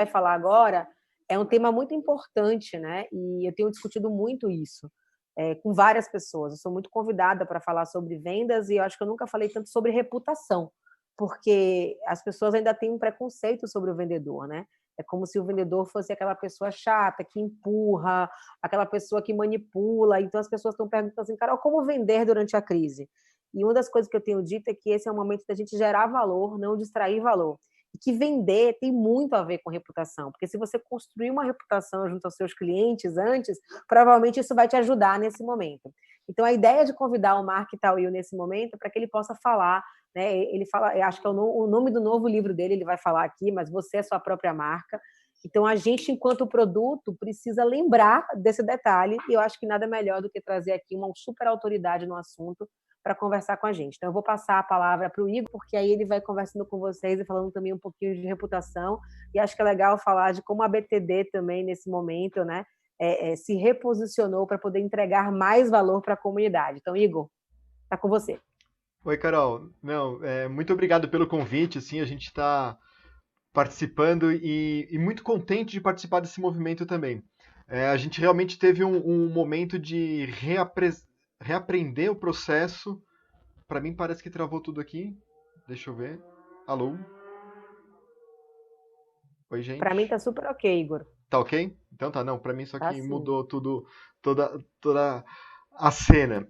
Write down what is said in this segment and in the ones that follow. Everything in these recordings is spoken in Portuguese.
vai falar agora é um tema muito importante, né? E eu tenho discutido muito isso com várias pessoas. Eu sou muito convidada para falar sobre vendas e eu acho que eu nunca falei tanto sobre reputação, porque as pessoas ainda têm um preconceito sobre o vendedor, né? É como se o vendedor fosse aquela pessoa chata, que empurra, aquela pessoa que manipula. Então as pessoas estão perguntando assim, Carol, como vender durante a crise? E uma das coisas que eu tenho dito é que esse é o momento da gente gerar valor, não distrair valor. E que vender tem muito a ver com reputação, porque se você construir uma reputação junto aos seus clientes antes, provavelmente isso vai te ajudar nesse momento. Então, a ideia de convidar o Mark Tawil nesse momento é para que ele possa falar, né? Ele fala, acho que é o nome do novo livro dele, ele vai falar aqui, mas você é sua própria marca. Então, a gente, enquanto produto, precisa lembrar desse detalhe, e eu acho que nada melhor do que trazer aqui uma super autoridade no assunto para conversar com a gente. Então, eu vou passar a palavra para o Igor, porque aí ele vai conversando com vocês e falando também um pouquinho de reputação, e acho que é legal falar de como a BTD também, nesse momento, né, se reposicionou para poder entregar mais valor para a comunidade. Então, Igor, está com você. Oi, Carol. Não, muito obrigado pelo convite. Assim, a gente está participando e muito contente de participar desse movimento também. A gente realmente teve um momento de reaprender o processo. Para mim parece que travou tudo aqui. Deixa eu ver. Alô? Oi, Para mim gente. tá super ok, Igor. Tá ok? Então tá, não. Para mim só Tá que sim. mudou toda a cena.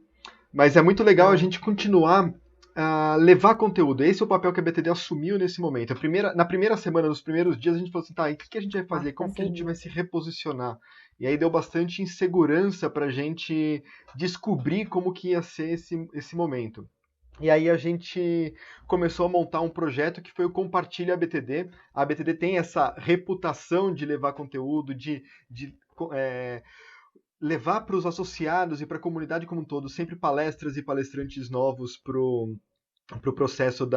Mas é muito legal a gente continuar a levar conteúdo. Esse é o papel que a BTD assumiu nesse momento. Na primeira semana, nos primeiros dias, a gente falou assim, tá, e o que a gente vai fazer? Como que a gente vai se reposicionar? E aí deu bastante insegurança para a gente descobrir como que ia ser esse momento. E aí a gente começou a montar um projeto que foi o Compartilha ABTD. A ABTD tem essa reputação de levar conteúdo, de levar para os associados e para a comunidade como um todo sempre palestras e palestrantes novos para o processo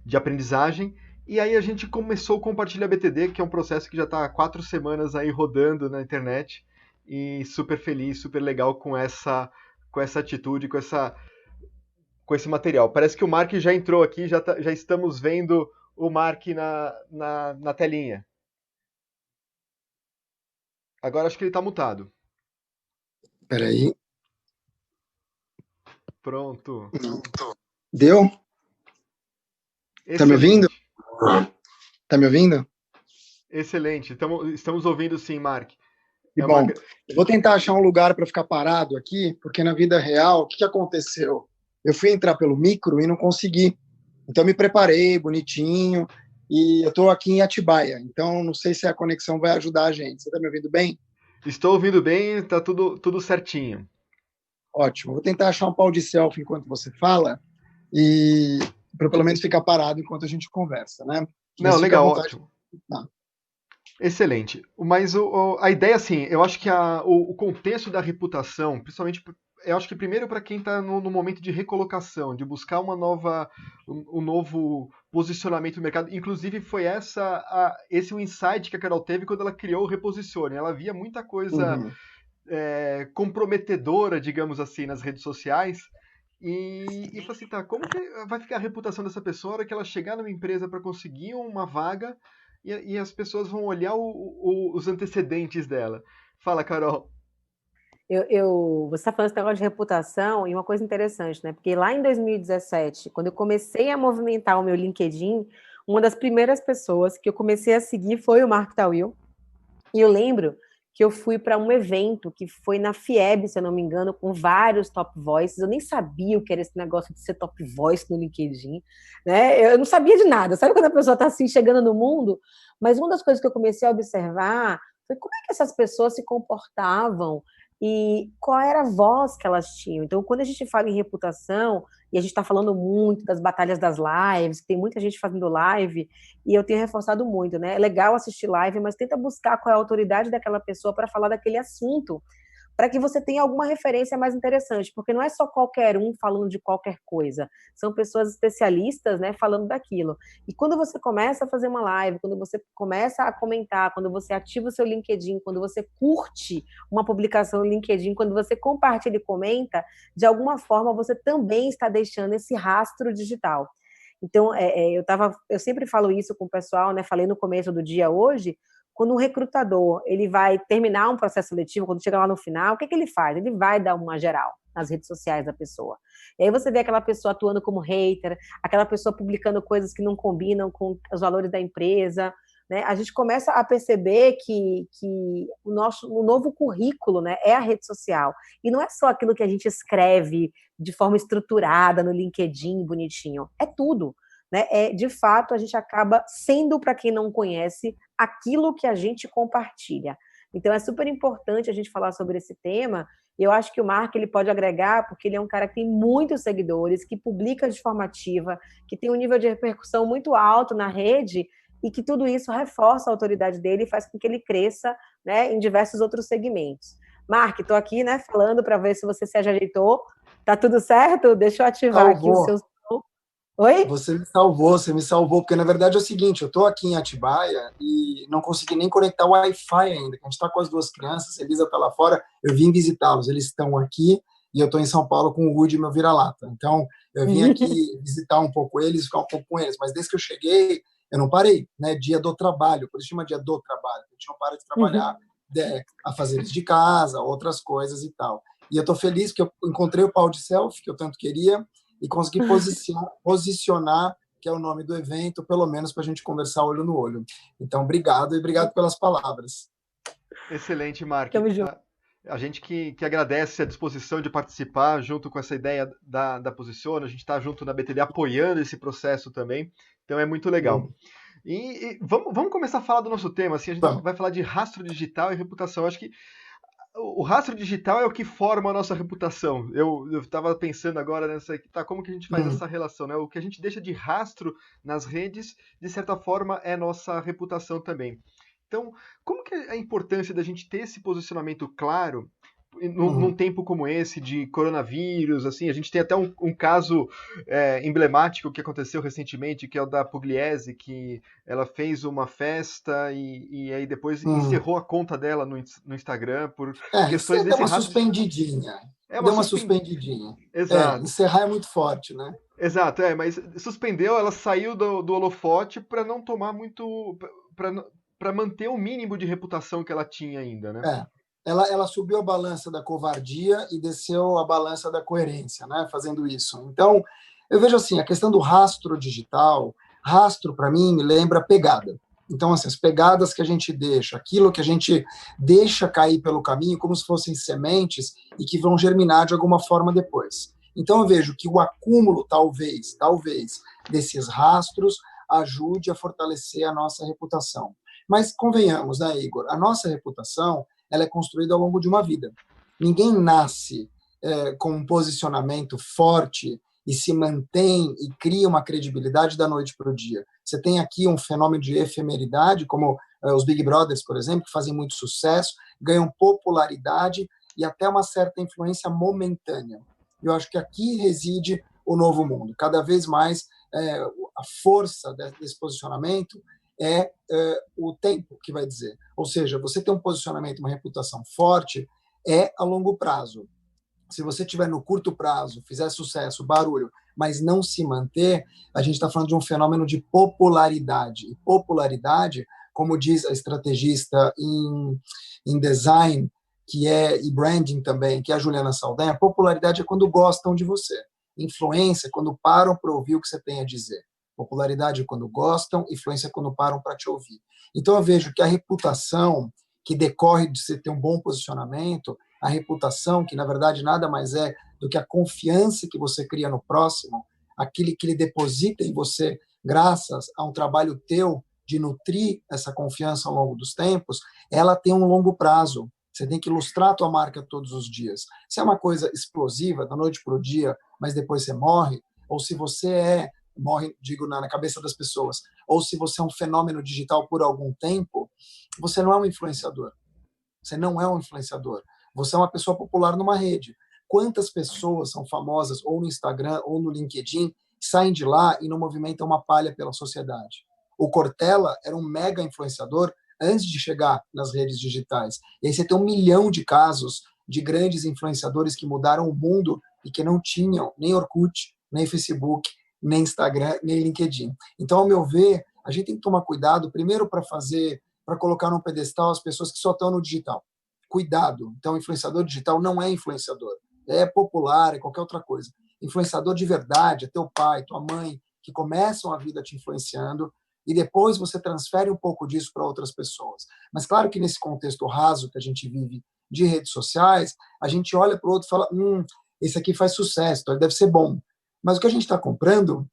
de aprendizagem. E aí a gente começou o Compartilha BTD, que é um processo que já está há 4 semanas aí rodando na internet. E super feliz, super legal com essa atitude, com esse material. Parece que o Mark já entrou aqui, já estamos vendo o Mark na telinha. Agora acho que ele está mutado. Peraí. Pronto. Deu? Excelente. Tá me ouvindo? Tá me ouvindo? Excelente. Estamos ouvindo sim, Mark. Que bom. Eu vou tentar achar um lugar para ficar parado aqui, porque na vida real, o que aconteceu? Eu fui entrar pelo micro e não consegui. Então, eu me preparei bonitinho e eu estou aqui em Atibaia. Então, não sei se a conexão vai ajudar a gente. Você está me ouvindo bem? Estou ouvindo bem, está tudo certinho. Ótimo. Vou tentar achar um pau de selfie enquanto você fala e para pelo menos ficar parado enquanto a gente conversa, né? Não, legal, ótimo. Tá. Excelente. Mas a ideia, assim, eu acho que o contexto da reputação, principalmente, eu acho que primeiro para quem está no momento de recolocação, de buscar um novo posicionamento no mercado. Inclusive, foi esse o insight que a Carol teve quando ela criou o Reposicione. Ela via muita coisa comprometedora, digamos assim, nas redes sociais. E falou assim, tá, como que vai ficar a reputação dessa pessoa na hora que ela chegar numa empresa para conseguir uma vaga e as pessoas vão olhar os antecedentes dela? Fala, Carol. Você está falando esse negócio de reputação e uma coisa interessante, né? Porque lá em 2017, quando eu comecei a movimentar o meu LinkedIn, uma das primeiras pessoas que eu comecei a seguir foi o Mark Tawil. E eu lembro que eu fui para um evento que foi na FIEB, se eu não me engano, com vários top voices. Eu nem sabia o que era esse negócio de ser top voice no LinkedIn, né? Eu não sabia de nada. Sabe quando a pessoa está assim chegando no mundo? Mas uma das coisas que eu comecei a observar foi como é que essas pessoas se comportavam e qual era a voz que elas tinham. Então, quando a gente fala em reputação, e a gente está falando muito das batalhas das lives, tem muita gente fazendo live, e eu tenho reforçado muito, né? É legal assistir live, mas tenta buscar qual é a autoridade daquela pessoa para falar daquele assunto, para que você tenha alguma referência mais interessante, porque não é só qualquer um falando de qualquer coisa, são pessoas especialistas, né, falando daquilo. E quando você começa a fazer uma live, quando você começa a comentar, quando você ativa o seu LinkedIn, quando você curte uma publicação no LinkedIn, quando você compartilha e comenta, de alguma forma você também está deixando esse rastro digital. Então, eu sempre falo isso com o pessoal, né? Falei no começo do dia hoje, quando um recrutador ele vai terminar um processo seletivo, quando chega lá no final, o que ele faz? Ele vai dar uma geral nas redes sociais da pessoa. E aí você vê aquela pessoa atuando como hater, aquela pessoa publicando coisas que não combinam com os valores da empresa, né? A gente começa a perceber que o novo currículo, né, é a rede social. E não é só aquilo que a gente escreve de forma estruturada no LinkedIn, bonitinho. É tudo. Né? De fato, a gente acaba sendo, para quem não conhece, aquilo que a gente compartilha. Então, é super importante a gente falar sobre esse tema. Eu acho que o Mark ele pode agregar, porque ele é um cara que tem muitos seguidores, que publica de forma ativa, que tem um nível de repercussão muito alto na rede, e que tudo isso reforça a autoridade dele e faz com que ele cresça, né, em diversos outros segmentos. Mark, estou aqui, né, falando para ver se você se ajeitou. Tá tudo certo? Deixa eu ativar aqui o seu... Oi? Você me salvou, porque na verdade é o seguinte, eu estou aqui em Atibaia e não consegui nem conectar o Wi-Fi ainda, a gente está com as duas crianças, Elisa está lá fora, eu vim visitá-los, eles estão aqui e eu estou em São Paulo com o Rudy, meu vira-lata. Então, eu vim aqui visitar um pouco eles, ficar um pouco com eles, mas desde que eu cheguei, eu não parei, né? Dia do trabalho, por isso chama dia do trabalho, a gente não para de trabalhar, a fazeres de casa, outras coisas e tal. E eu estou feliz que eu encontrei o pau de selfie, que eu tanto queria, e conseguir posicionar, que é o nome do evento, pelo menos para a gente conversar olho no olho. Então, obrigado e obrigado pelas palavras. Excelente, Mark. A gente que agradece a disposição de participar junto com essa ideia da Posiciona. A gente está junto na BTD apoiando esse processo também. Então, é muito legal. E vamos começar a falar do nosso tema. Assim, a gente vai falar de rastro digital e reputação. Acho que o rastro digital é o que forma a nossa reputação. Eu estava pensando agora como que a gente faz essa relação, né? O que a gente deixa de rastro nas redes, de certa forma, é nossa reputação também. Então, como que é a importância da gente ter esse posicionamento claro num tempo como esse de coronavírus? Assim, a gente tem até um caso emblemático que aconteceu recentemente, que é o da Pugliese, que ela fez uma festa e aí depois encerrou a conta dela no Instagram por questões desse rastro. Deu uma suspendidinha. Exato. Encerrar é muito forte, né? Exato, mas suspendeu, ela saiu do holofote para não tomar muito... para manter o mínimo de reputação que ela tinha ainda, né? Ela subiu a balança da covardia e desceu a balança da coerência, né? Fazendo isso. Então, eu vejo assim, a questão do rastro digital, rastro, para mim, me lembra pegada. Então, assim, as pegadas que a gente deixa, aquilo que a gente deixa cair pelo caminho, como se fossem sementes e que vão germinar de alguma forma depois. Então, eu vejo que o acúmulo, talvez, desses rastros ajude a fortalecer a nossa reputação. Mas, convenhamos, né, Igor? A nossa reputação ela é construída ao longo de uma vida. Ninguém nasce com um posicionamento forte e se mantém e cria uma credibilidade da noite para o dia. Você tem aqui um fenômeno de efemeridade, como os Big Brothers, por exemplo, que fazem muito sucesso, ganham popularidade e até uma certa influência momentânea. Eu acho que aqui reside o novo mundo. Cada vez mais a força desse posicionamento é o tempo que vai dizer. Ou seja, você ter um posicionamento, uma reputação forte a longo prazo. Se você tiver no curto prazo, fizer sucesso, barulho, mas não se manter, a gente está falando de um fenômeno de popularidade. E popularidade, como diz a estrategista em design, e branding também, que é a Juliana Saldanha, popularidade é quando gostam de você. Influência é quando param para ouvir o que você tem a dizer. Popularidade é quando gostam, influência é quando param para te ouvir. Então, eu vejo que a reputação que decorre de você ter um bom posicionamento, a reputação, que na verdade nada mais é do que a confiança que você cria no próximo, aquele que ele deposita em você, graças a um trabalho teu de nutrir essa confiança ao longo dos tempos, ela tem um longo prazo. Você tem que ilustrar a tua marca todos os dias. Se é uma coisa explosiva, da noite para o dia, mas depois você morre, ou se você morre, digo, na cabeça das pessoas, ou se você é um fenômeno digital por algum tempo, você não é um influenciador. Você não é um influenciador. Você é uma pessoa popular numa rede. Quantas pessoas são famosas ou no Instagram ou no LinkedIn, saem de lá e não movimentam uma palha pela sociedade? O Cortella era um mega influenciador antes de chegar nas redes digitais. E aí você tem 1 milhão de casos de grandes influenciadores que mudaram o mundo e que não tinham nem Orkut, nem Facebook, nem Instagram, nem LinkedIn. Então, ao meu ver, a gente tem que tomar cuidado, primeiro, para fazer para colocar num pedestal as pessoas que só estão no digital. Cuidado. Então, influenciador digital não é influenciador. É popular, é qualquer outra coisa. Influenciador de verdade é teu pai, tua mãe, que começam a vida te influenciando e depois você transfere um pouco disso para outras pessoas. Mas claro que nesse contexto raso que a gente vive de redes sociais, a gente olha para o outro e fala, esse aqui faz sucesso, então ele deve ser bom. Mas o que a gente está comprando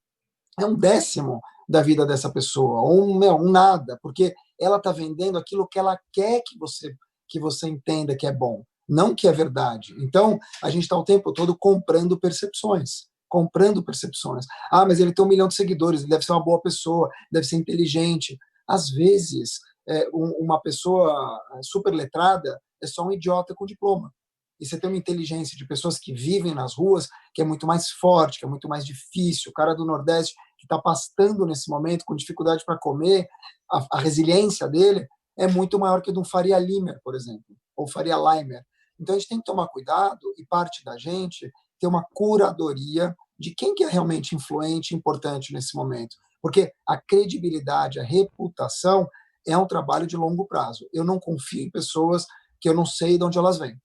é um décimo da vida dessa pessoa, ou um nada, porque ela está vendendo aquilo que ela quer que você entenda que é bom, não que é verdade. Então, a gente está o tempo todo comprando percepções. Comprando percepções. Ah, mas ele tem 1 milhão de seguidores, ele deve ser uma boa pessoa, deve ser inteligente. Às vezes, uma pessoa super letrada é só um idiota com diploma. E você tem uma inteligência de pessoas que vivem nas ruas que é muito mais forte, que é muito mais difícil. O cara do Nordeste que está pastando nesse momento com dificuldade para comer, a resiliência dele é muito maior que a de um Faria Limer, por exemplo, ou Faria Limer. Então a gente tem que tomar cuidado e parte da gente ter uma curadoria de quem que é realmente influente e importante nesse momento. Porque a credibilidade, a reputação é um trabalho de longo prazo. Eu não confio em pessoas que eu não sei de onde elas vêm.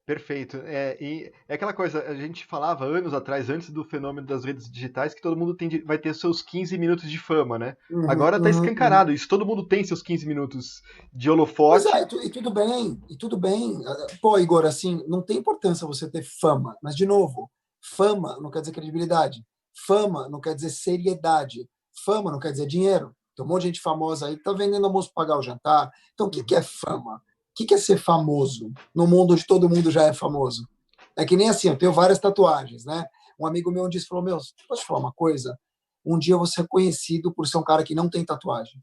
Perfeito. E é aquela coisa, a gente falava anos atrás, antes do fenômeno das redes digitais, que todo mundo vai ter seus 15 minutos de fama, né? Agora tá escancarado isso, todo mundo tem seus 15 minutos de holofote. Pois é, e tudo bem, e tudo bem. Pô, Igor, assim, não tem importância você ter fama, mas, de novo, fama não quer dizer credibilidade, fama não quer dizer seriedade, fama não quer dizer dinheiro. Tem um monte de gente famosa aí que tá vendendo almoço para pagar o jantar. Então, o que é fama? O que é ser famoso no mundo onde todo mundo já é famoso? É que nem assim, eu tenho várias tatuagens, né? Um amigo meu um dia falou, posso te falar uma coisa? Um dia eu vou ser conhecido por ser um cara que não tem tatuagem.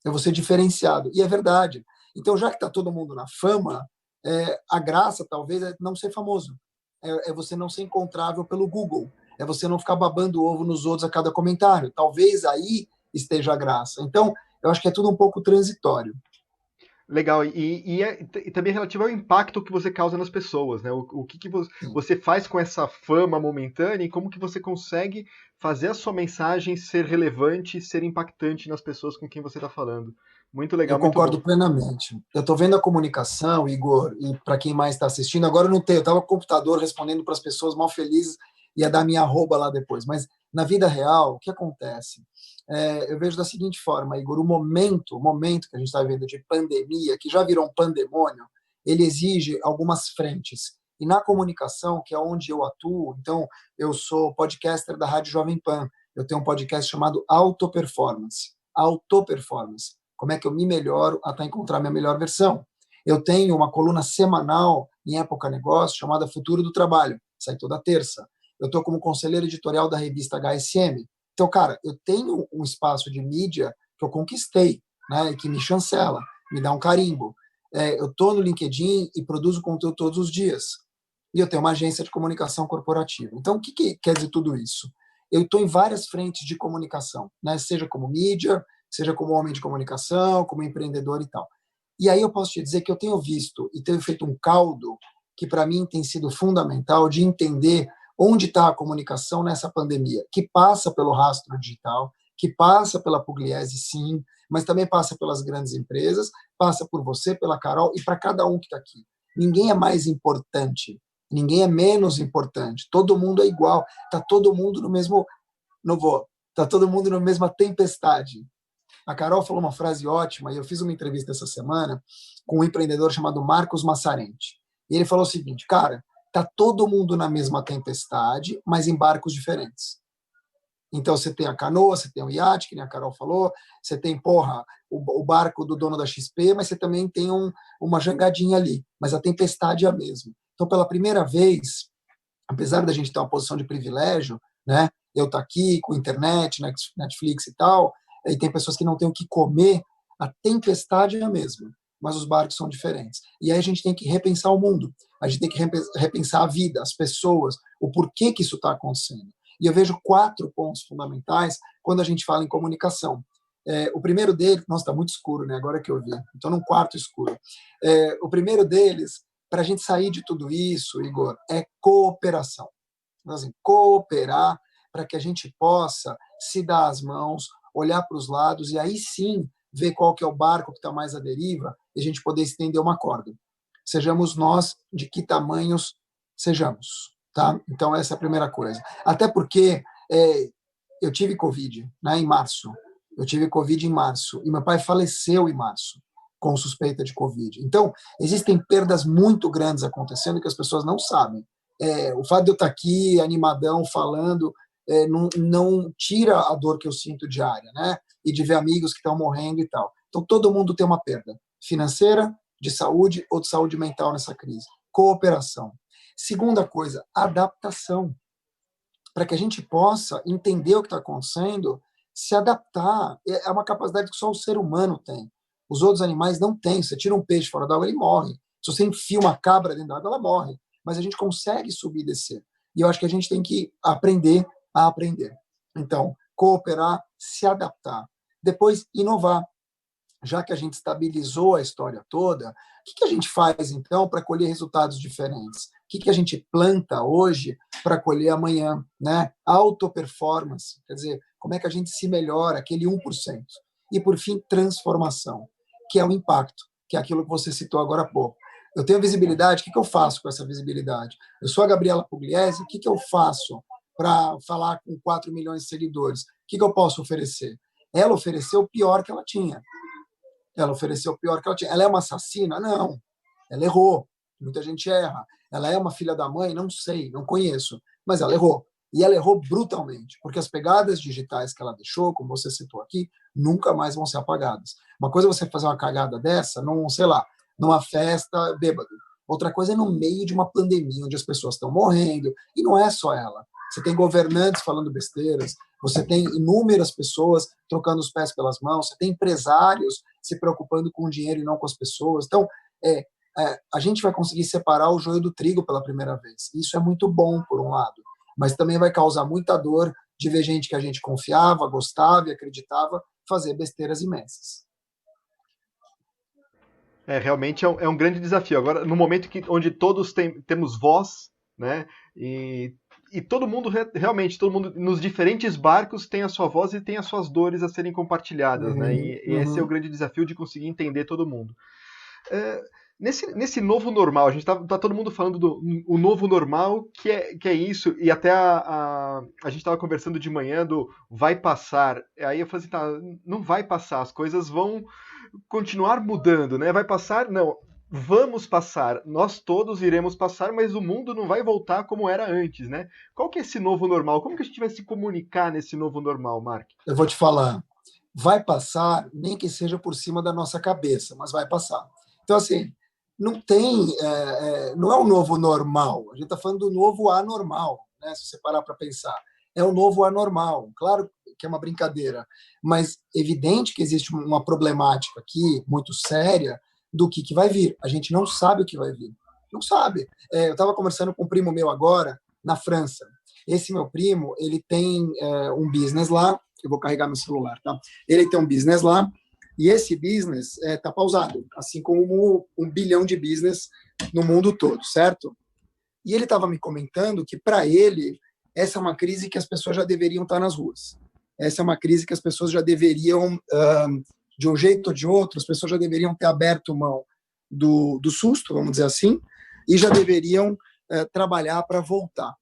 Eu vou ser diferenciado. E é verdade. Então, já que está todo mundo na fama, a graça, talvez, é não ser famoso. É você não ser encontrável pelo Google. É você não ficar babando ovo nos outros a cada comentário. Talvez aí esteja a graça. Então, eu acho que é tudo um pouco transitório. Legal, e também relativo ao impacto que você causa nas pessoas, né? O que você faz com essa fama momentânea e como que você consegue fazer a sua mensagem ser relevante, ser impactante nas pessoas com quem você está falando. Muito legal, Eu muito concordo bom. plenamente. Eu estou vendo a comunicação, Igor, e para quem mais está assistindo, agora eu não tenho, eu estava com o computador respondendo para as pessoas mal felizes, ia dar minha arroba lá depois, mas na vida real, o que acontece? Eu vejo da seguinte forma, Igor, o momento que a gente está vivendo de pandemia, que já virou um pandemônio, ele exige algumas frentes. E na comunicação, que é onde eu atuo, então eu sou podcaster da Rádio Jovem Pan, eu tenho um podcast chamado Autoperformance. Autoperformance. Como é que eu me melhoro até encontrar minha melhor versão? Eu tenho uma coluna semanal em Época Negócio chamada Futuro do Trabalho, sai toda terça. Eu estou como conselheiro editorial da revista HSM. Então, cara, eu tenho um espaço de mídia que eu conquistei, né, e que me chancela, me dá um carimbo. Eu estou no LinkedIn e produzo conteúdo todos os dias. E eu tenho uma agência de comunicação corporativa. Então, o que quer dizer tudo isso? Eu estou em várias frentes de comunicação, né, seja como mídia, seja como homem de comunicação, como empreendedor e tal. E aí eu posso te dizer que eu tenho visto e tenho feito um caldo que para mim tem sido fundamental de entender onde está a comunicação nessa pandemia, que passa pelo rastro digital, que passa pela Pugliese, sim, mas também passa pelas grandes empresas, passa por você, pela Carol e para cada um que está aqui. Ninguém é mais importante, ninguém é menos importante, todo mundo é igual, está todo mundo no mesmo, está todo mundo na mesma tempestade. A Carol falou uma frase ótima, e eu fiz uma entrevista essa semana com um empreendedor chamado Marcos Massarenti. E ele falou o seguinte, cara, tá todo mundo na mesma tempestade, mas em barcos diferentes. Então você tem a canoa, você tem o iate, que nem a Carol falou, você tem, o barco do dono da XP, mas você também tem uma jangadinha ali, mas a tempestade é a mesma. Então, pela primeira vez, apesar da gente ter uma posição de privilégio, né, eu estar aqui com internet, Netflix e tal, e tem pessoas que não têm o que comer, a tempestade é a mesma, mas os barcos são diferentes. E aí a gente tem que repensar o mundo, a gente tem que repensar a vida, as pessoas, o porquê que isso está acontecendo. E eu vejo 4 pontos fundamentais quando a gente fala em comunicação. O primeiro deles, nossa, está muito escuro, né? Agora que eu vi, estou num quarto escuro. O primeiro deles, para a gente sair de tudo isso, Igor, é cooperação. Então, assim, cooperar para que a gente possa se dar as mãos, olhar para os lados e aí sim ver qual que é o barco que está mais à deriva e a gente poder estender uma corda. Sejamos nós de que tamanhos sejamos, tá? Então, essa é a primeira coisa. Até porque eu tive Covid, né, em março. Eu tive Covid em março e meu pai faleceu em março com suspeita de Covid. Então, existem perdas muito grandes acontecendo que as pessoas não sabem. O fato de eu estar aqui, animadão, falando, não tira a dor que eu sinto diária, né? E de ver amigos que estão morrendo e tal. Então, todo mundo tem uma perda financeira, de saúde ou de saúde mental nessa crise. Cooperação. Segunda coisa, adaptação. Para que a gente possa entender o que está acontecendo, se adaptar. É uma capacidade que só o ser humano tem. Os outros animais não têm. Você tira um peixe fora d'água, ele morre. Se você enfia uma cabra dentro da água, ela morre. Mas a gente consegue subir e descer. E eu acho que a gente tem que aprender a aprender. Então, cooperar, se adaptar. Depois, inovar. Já que a gente estabilizou a história toda, o que a gente faz, então, para colher resultados diferentes? O que a gente planta hoje para colher amanhã? Né? Auto-performance, quer dizer, como é que a gente se melhora, aquele 1%. E, por fim, transformação, que é o impacto, que é aquilo que você citou agora há pouco. Eu tenho visibilidade, o que eu faço com essa visibilidade? Eu sou a Gabriela Pugliese, o que eu faço para falar com 4 milhões de seguidores? O que eu posso oferecer? Ela ofereceu o pior que ela tinha. Ela ofereceu o pior que ela tinha. Ela é uma assassina? Não. Ela errou. Muita gente erra. Ela é uma filha da mãe? Não sei, não conheço. Mas ela errou. E ela errou brutalmente, porque as pegadas digitais que ela deixou, como você citou aqui, nunca mais vão ser apagadas. Uma coisa é você fazer uma cagada dessa, sei lá, numa festa bêbado. Outra coisa é no meio de uma pandemia, onde as pessoas estão morrendo. E não é só ela. Você tem governantes falando besteiras, você tem inúmeras pessoas trocando os pés pelas mãos, você tem empresários se preocupando com o dinheiro e não com as pessoas. Então, a gente vai conseguir separar o joio do trigo pela primeira vez. Isso é muito bom, por um lado, mas também vai causar muita dor de ver gente que a gente confiava, gostava e acreditava fazer besteiras imensas. Realmente é um grande desafio. Agora, no momento onde todos temos voz, né, e todo mundo, realmente, todo mundo nos diferentes barcos tem a sua voz e tem as suas dores a serem compartilhadas, né, e esse é o grande desafio de conseguir entender todo mundo. Nesse novo normal, a gente tá todo mundo falando do o novo normal, que é isso, e até a gente estava conversando de manhã do vai passar. Aí eu falei assim, tá, não vai passar, as coisas vão continuar mudando, né? Vai passar? Não, vamos passar. Nós todos iremos passar, mas o mundo não vai voltar como era antes, né? Qual que é esse novo normal? Como que a gente vai se comunicar nesse novo normal, Mark? Eu vou te falar, vai passar, nem que seja por cima da nossa cabeça, mas vai passar. Então, assim, não é um novo normal. A gente está falando do novo anormal, né? Se você parar para pensar. É o novo anormal. Claro que é uma brincadeira, mas evidente que existe uma problemática aqui muito séria do que vai vir. A gente não sabe o que vai vir. Não sabe. Eu estava conversando com um primo meu agora, na França. Esse meu primo, ele tem um business lá. Eu vou carregar meu celular, tá? Ele tem um business lá. E esse business está pausado, assim como 1 bilhão de business no mundo todo, certo? E ele estava me comentando que, para ele, essa é uma crise que as pessoas já deveriam estar nas ruas. Essa é uma crise que as pessoas já deveriam, de um jeito ou de outro, as pessoas já deveriam ter aberto mão do susto, vamos dizer assim, e já deveriam trabalhar para voltar.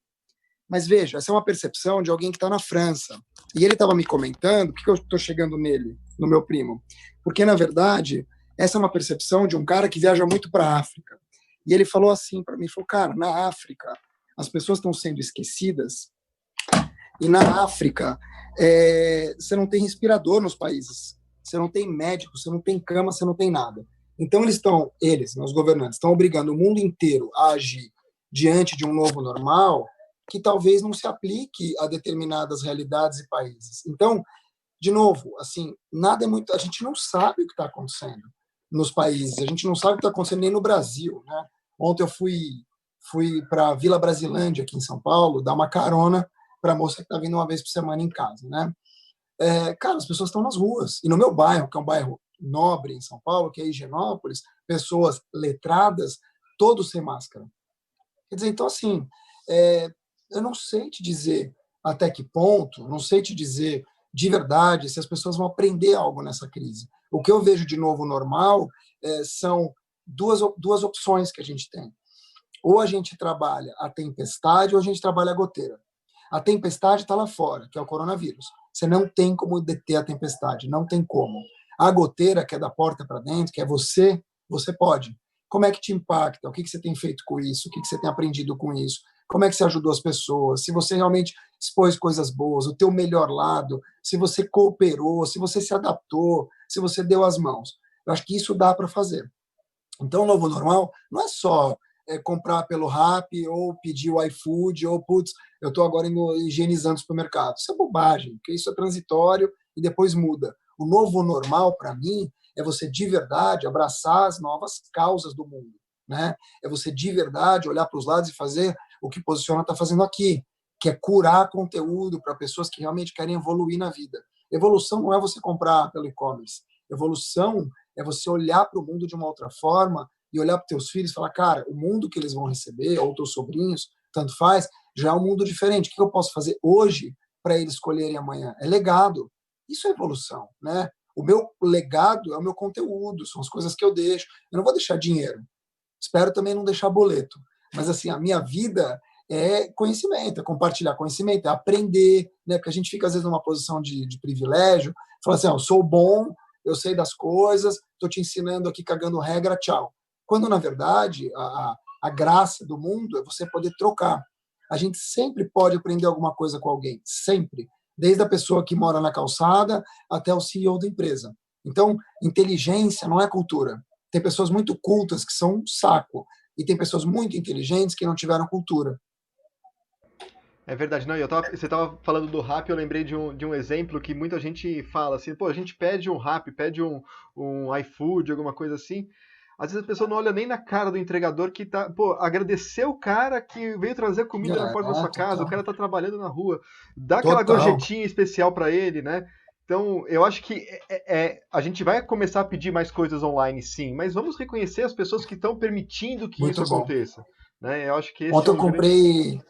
Mas veja, essa é uma percepção de alguém que está na França. E ele estava me comentando, por que eu estou chegando nele, no meu primo? Porque, na verdade, essa é uma percepção de um cara que viaja muito para a África. E ele falou assim para mim, falou, cara, na África, as pessoas estão sendo esquecidas, e na África, você não tem respirador nos países, você não tem médico, você não tem cama, você não tem nada. Então, os governantes, estão obrigando o mundo inteiro a agir diante de um novo normal que talvez não se aplique a determinadas realidades e países. Então, de novo, assim, nada é muito. A gente não sabe o que está acontecendo nos países, a gente não sabe o que está acontecendo nem no Brasil, né? Ontem eu fui para a Vila Brasilândia, aqui em São Paulo, dar uma carona para a moça que está vindo uma vez por semana em casa, né? Cara, as pessoas estão nas ruas. E no meu bairro, que é um bairro nobre em São Paulo, que é Higienópolis, pessoas letradas, todos sem máscara. Quer dizer, então, assim, eu não sei te dizer até que ponto, não sei te dizer de verdade se as pessoas vão aprender algo nessa crise. O que eu vejo de novo normal são duas opções que a gente tem. Ou a gente trabalha a tempestade ou a gente trabalha a goteira. A tempestade está lá fora, que é o coronavírus. Você não tem como deter a tempestade, não tem como. A goteira, que é da porta para dentro, que é você pode. Como é que te impacta? O que você tem feito com isso? O que você tem aprendido com isso? Como é que você ajudou as pessoas? Se você realmente expôs coisas boas, o teu melhor lado, se você cooperou, se você se adaptou, se você deu as mãos. Eu acho que isso dá para fazer. Então, o novo normal não é só comprar pelo Rappi ou pedir o iFood ou, putz, eu estou agora higienizando o supermercado. Isso é bobagem, porque isso é transitório e depois muda. O novo normal, para mim, é você de verdade abraçar as novas causas do mundo. Né? É você de verdade olhar para os lados e fazer o que Posiciona está fazendo aqui, que é curar conteúdo para pessoas que realmente querem evoluir na vida. Evolução não é você comprar pelo e-commerce. Evolução é você olhar para o mundo de uma outra forma e olhar para teus filhos e falar, cara, o mundo que eles vão receber, ou teus sobrinhos, tanto faz, já é um mundo diferente. O que eu posso fazer hoje para eles escolherem amanhã? É legado. Isso é evolução, né? O meu legado é o meu conteúdo, são as coisas que eu deixo. Eu não vou deixar dinheiro. Espero também não deixar boleto. Mas, assim, a minha vida é conhecimento, é compartilhar conhecimento, é aprender, né? Porque a gente fica, às vezes, numa posição de privilégio, fala assim, eu sou bom, eu sei das coisas, estou te ensinando aqui cagando regra, tchau. Quando, na verdade, a graça do mundo é você poder trocar. A gente sempre pode aprender alguma coisa com alguém, sempre. Desde a pessoa que mora na calçada até o CEO da empresa. Então, inteligência não é cultura. Tem pessoas muito cultas que são um saco. E tem pessoas muito inteligentes que não tiveram cultura. É verdade, não, você estava falando do Rappi, eu lembrei de um exemplo que muita gente fala assim, pô, a gente pede um Rappi, pede um iFood, alguma coisa assim, às vezes a pessoa não olha nem na cara do entregador que tá, pô, agradecer o cara que veio trazer comida na porta da sua casa, o cara tá trabalhando na rua, dá aquela gorjetinha especial para ele, né? Então, eu acho que a gente vai começar a pedir mais coisas online, sim, mas vamos reconhecer as pessoas que estão permitindo que Muito isso bom. aconteça, né? Eu acho que esse Ontem é eu um grande... comprei...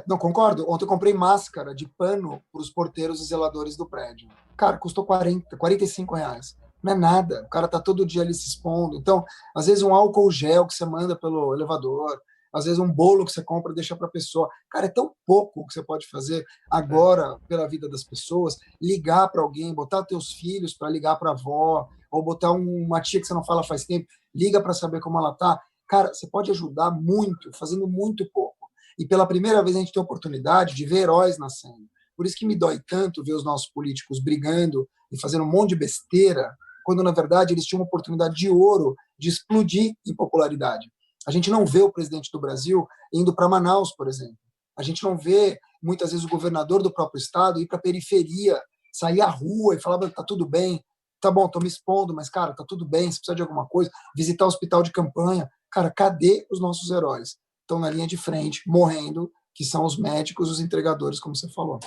não, concordo. Ontem eu comprei máscara de pano para os porteiros e zeladores do prédio. Cara, custou 45 reais. Não é nada. O cara tá todo dia ali se expondo. Então, às vezes um álcool gel que você manda pelo elevador, às vezes um bolo que você compra e deixa para a pessoa. Cara, é tão pouco o que você pode fazer agora pela vida das pessoas. Ligar para alguém, botar teus filhos para ligar para a avó, ou botar uma tia que você não fala faz tempo, liga para saber como ela tá. Cara, você pode ajudar muito, fazendo muito pouco. E pela primeira vez a gente tem a oportunidade de ver heróis nascendo. Por isso que me dói tanto ver os nossos políticos brigando e fazendo um monte de besteira, quando na verdade eles tinham uma oportunidade de ouro de explodir em popularidade. A gente não vê o presidente do Brasil indo para Manaus, por exemplo. A gente não vê muitas vezes o governador do próprio estado ir para a periferia, sair à rua e falar, tá tudo bem, tá bom, tô me expondo, mas cara, tá tudo bem, se precisa de alguma coisa, visitar o hospital de campanha. Cara, cadê os nossos heróis? Estão na linha de frente, morrendo, que são os médicos, os entregadores, como você falou.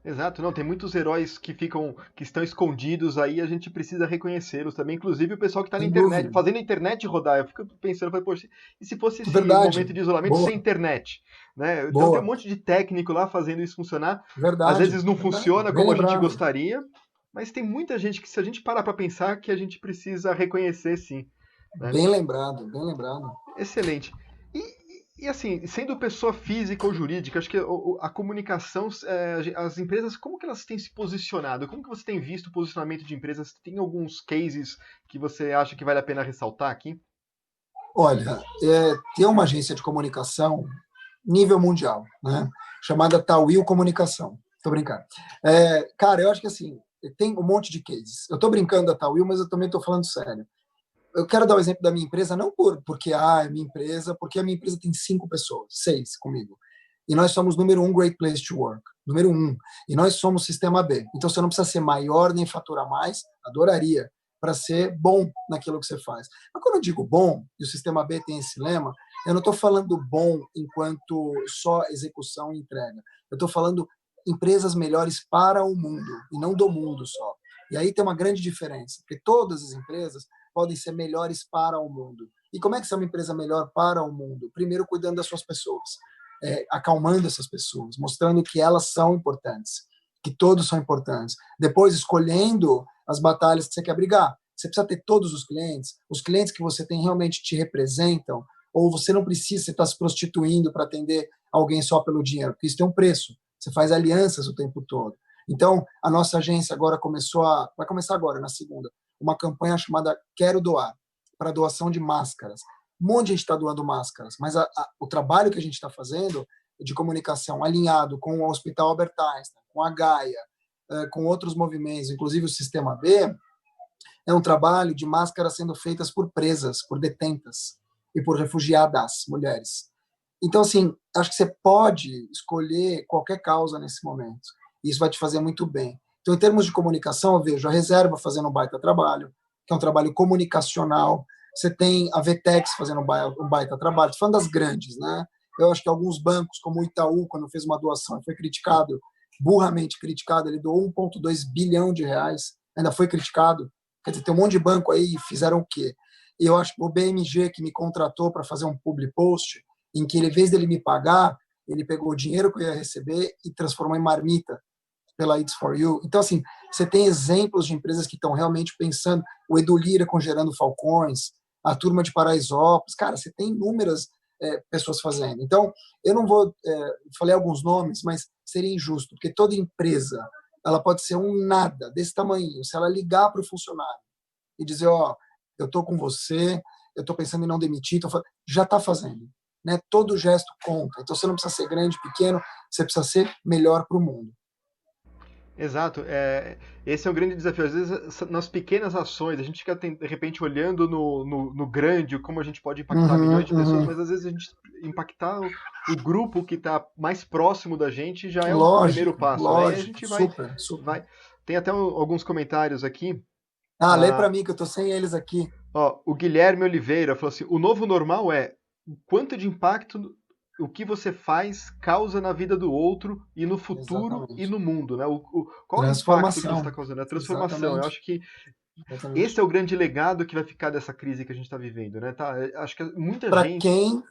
Exato, não, tem muitos heróis que estão escondidos aí, a gente precisa reconhecê-los também, inclusive o pessoal que está na Sem internet, dúvida. fazendo a internet rodar. Eu fico pensando, poxa, e se fosse esse Verdade. momento de isolamento Boa. sem internet? Né? Então Boa. tem um monte de técnico lá fazendo isso funcionar. Verdade. Às vezes não Verdade. funciona Bem como a gente lembrado. gostaria, mas tem muita gente que, se a gente parar para pensar, que a gente precisa reconhecer sim. Né? Bem lembrado, bem lembrado. Excelente. E assim, sendo pessoa física ou jurídica, acho que a comunicação, as empresas, como que elas têm se posicionado? Como que você tem visto o posicionamento de empresas? Tem alguns cases que você acha que vale a pena ressaltar aqui? Olha, tem uma agência de comunicação nível mundial, né, chamada Tawil Comunicação. Tô brincando. Cara, eu acho que assim, tem um monte de cases. Eu tô brincando da Tawil, mas eu também tô falando sério. Eu quero dar o exemplo da minha empresa, não porque é minha empresa, porque a minha empresa tem 5 pessoas, 6 comigo. E nós somos número 1 Great Place to Work, número 1. E nós somos sistema B. Então você não precisa ser maior nem faturar mais, adoraria, para ser bom naquilo que você faz. Mas quando eu digo bom, e o sistema B tem esse lema, eu não estou falando bom enquanto só execução e entrega. Eu estou falando empresas melhores para o mundo, e não do mundo só. E aí tem uma grande diferença, porque todas as empresas podem ser melhores para o mundo. E como é que você é uma empresa melhor para o mundo? Primeiro, cuidando das suas pessoas, acalmando essas pessoas, mostrando que elas são importantes, que todos são importantes. Depois, escolhendo as batalhas que você quer brigar. Você precisa ter todos os clientes que você tem realmente te representam, ou você não precisa, você está se prostituindo para atender alguém só pelo dinheiro, porque isso tem um preço. Você faz alianças o tempo todo. Então, a nossa agência agora vai começar agora, na segunda, uma campanha chamada Quero Doar, para doação de máscaras. Um monte de gente está doando máscaras, mas o trabalho que a gente está fazendo de comunicação alinhado com o Hospital Albert Einstein, com a Gaia, com outros movimentos, inclusive o Sistema B, é um trabalho de máscaras sendo feitas por presas, por detentas e por refugiadas mulheres. Então, assim, acho que você pode escolher qualquer causa nesse momento. E isso vai te fazer muito bem. Então, em termos de comunicação, eu vejo a Reserva fazendo um baita trabalho, que é um trabalho comunicacional. Você tem a Vetex fazendo um baita trabalho. Estou falando das grandes, né? Eu acho que alguns bancos, como o Itaú, quando fez uma doação, foi criticado, burramente criticado, ele doou 1,2 bilhão de reais, ainda foi criticado. Quer dizer, tem um monte de banco aí e fizeram o quê? E eu acho que o BMG, que me contratou para fazer um public post, em que, em vez dele me pagar, ele pegou o dinheiro que eu ia receber e transformou em marmita pela It's For You. Então, assim, você tem exemplos de empresas que estão realmente pensando, o Edu Lira com Gerando Falcões, a turma de Paraisópolis, cara, você tem inúmeras pessoas fazendo. Então, eu não vou, falei alguns nomes, mas seria injusto, porque toda empresa, ela pode ser um nada, desse tamanho, se ela ligar para o funcionário e dizer, ó, eu estou com você, eu estou pensando em não demitir, já está fazendo. Né? Todo gesto conta. Então, você não precisa ser grande, pequeno, você precisa ser melhor para o mundo. Exato. Esse é um grande desafio. Às vezes, nas pequenas ações, a gente fica, de repente, olhando no grande, como a gente pode impactar milhões de pessoas, mas às vezes a gente impactar o grupo que está mais próximo da gente já é o primeiro passo. Lógico, né? E a gente super. Tem até alguns comentários aqui. Lê para mim, que eu estou sem eles aqui. O Guilherme Oliveira falou assim, o novo normal é o quanto de impacto o que você faz causa na vida do outro e no futuro e no mundo, né? Qual é o impacto que você está causando? A transformação. Exatamente. Eu acho que esse é o grande legado que vai ficar dessa crise que a gente está vivendo, né? Acho que muita gente...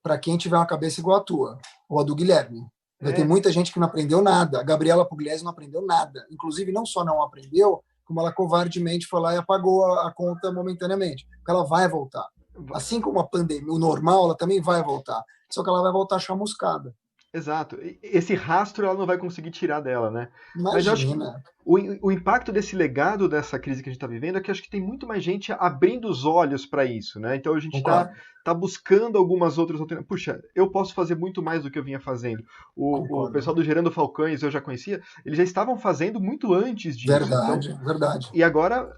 Para quem tiver uma cabeça igual a tua, ou a do Guilherme. Vai ter muita gente que não aprendeu nada. A Gabriela Pugliese não aprendeu nada. Inclusive, não só não aprendeu, como ela covardemente foi lá e apagou a conta momentaneamente. Porque ela vai voltar. Assim como a pandemia, o normal, ela também vai voltar. Só que ela vai voltar chamuscada. Exato. Esse rastro ela não vai conseguir tirar dela, né? Imagina. Mas eu acho que o impacto desse legado dessa crise que a gente está vivendo é que acho que tem muito mais gente abrindo os olhos para isso, né? Então a gente está buscando algumas outras alternativas. Puxa, eu posso fazer muito mais do que eu vinha fazendo. O pessoal do Gerando Falcões eu já conhecia, eles já estavam fazendo muito antes disso. Verdade. E agora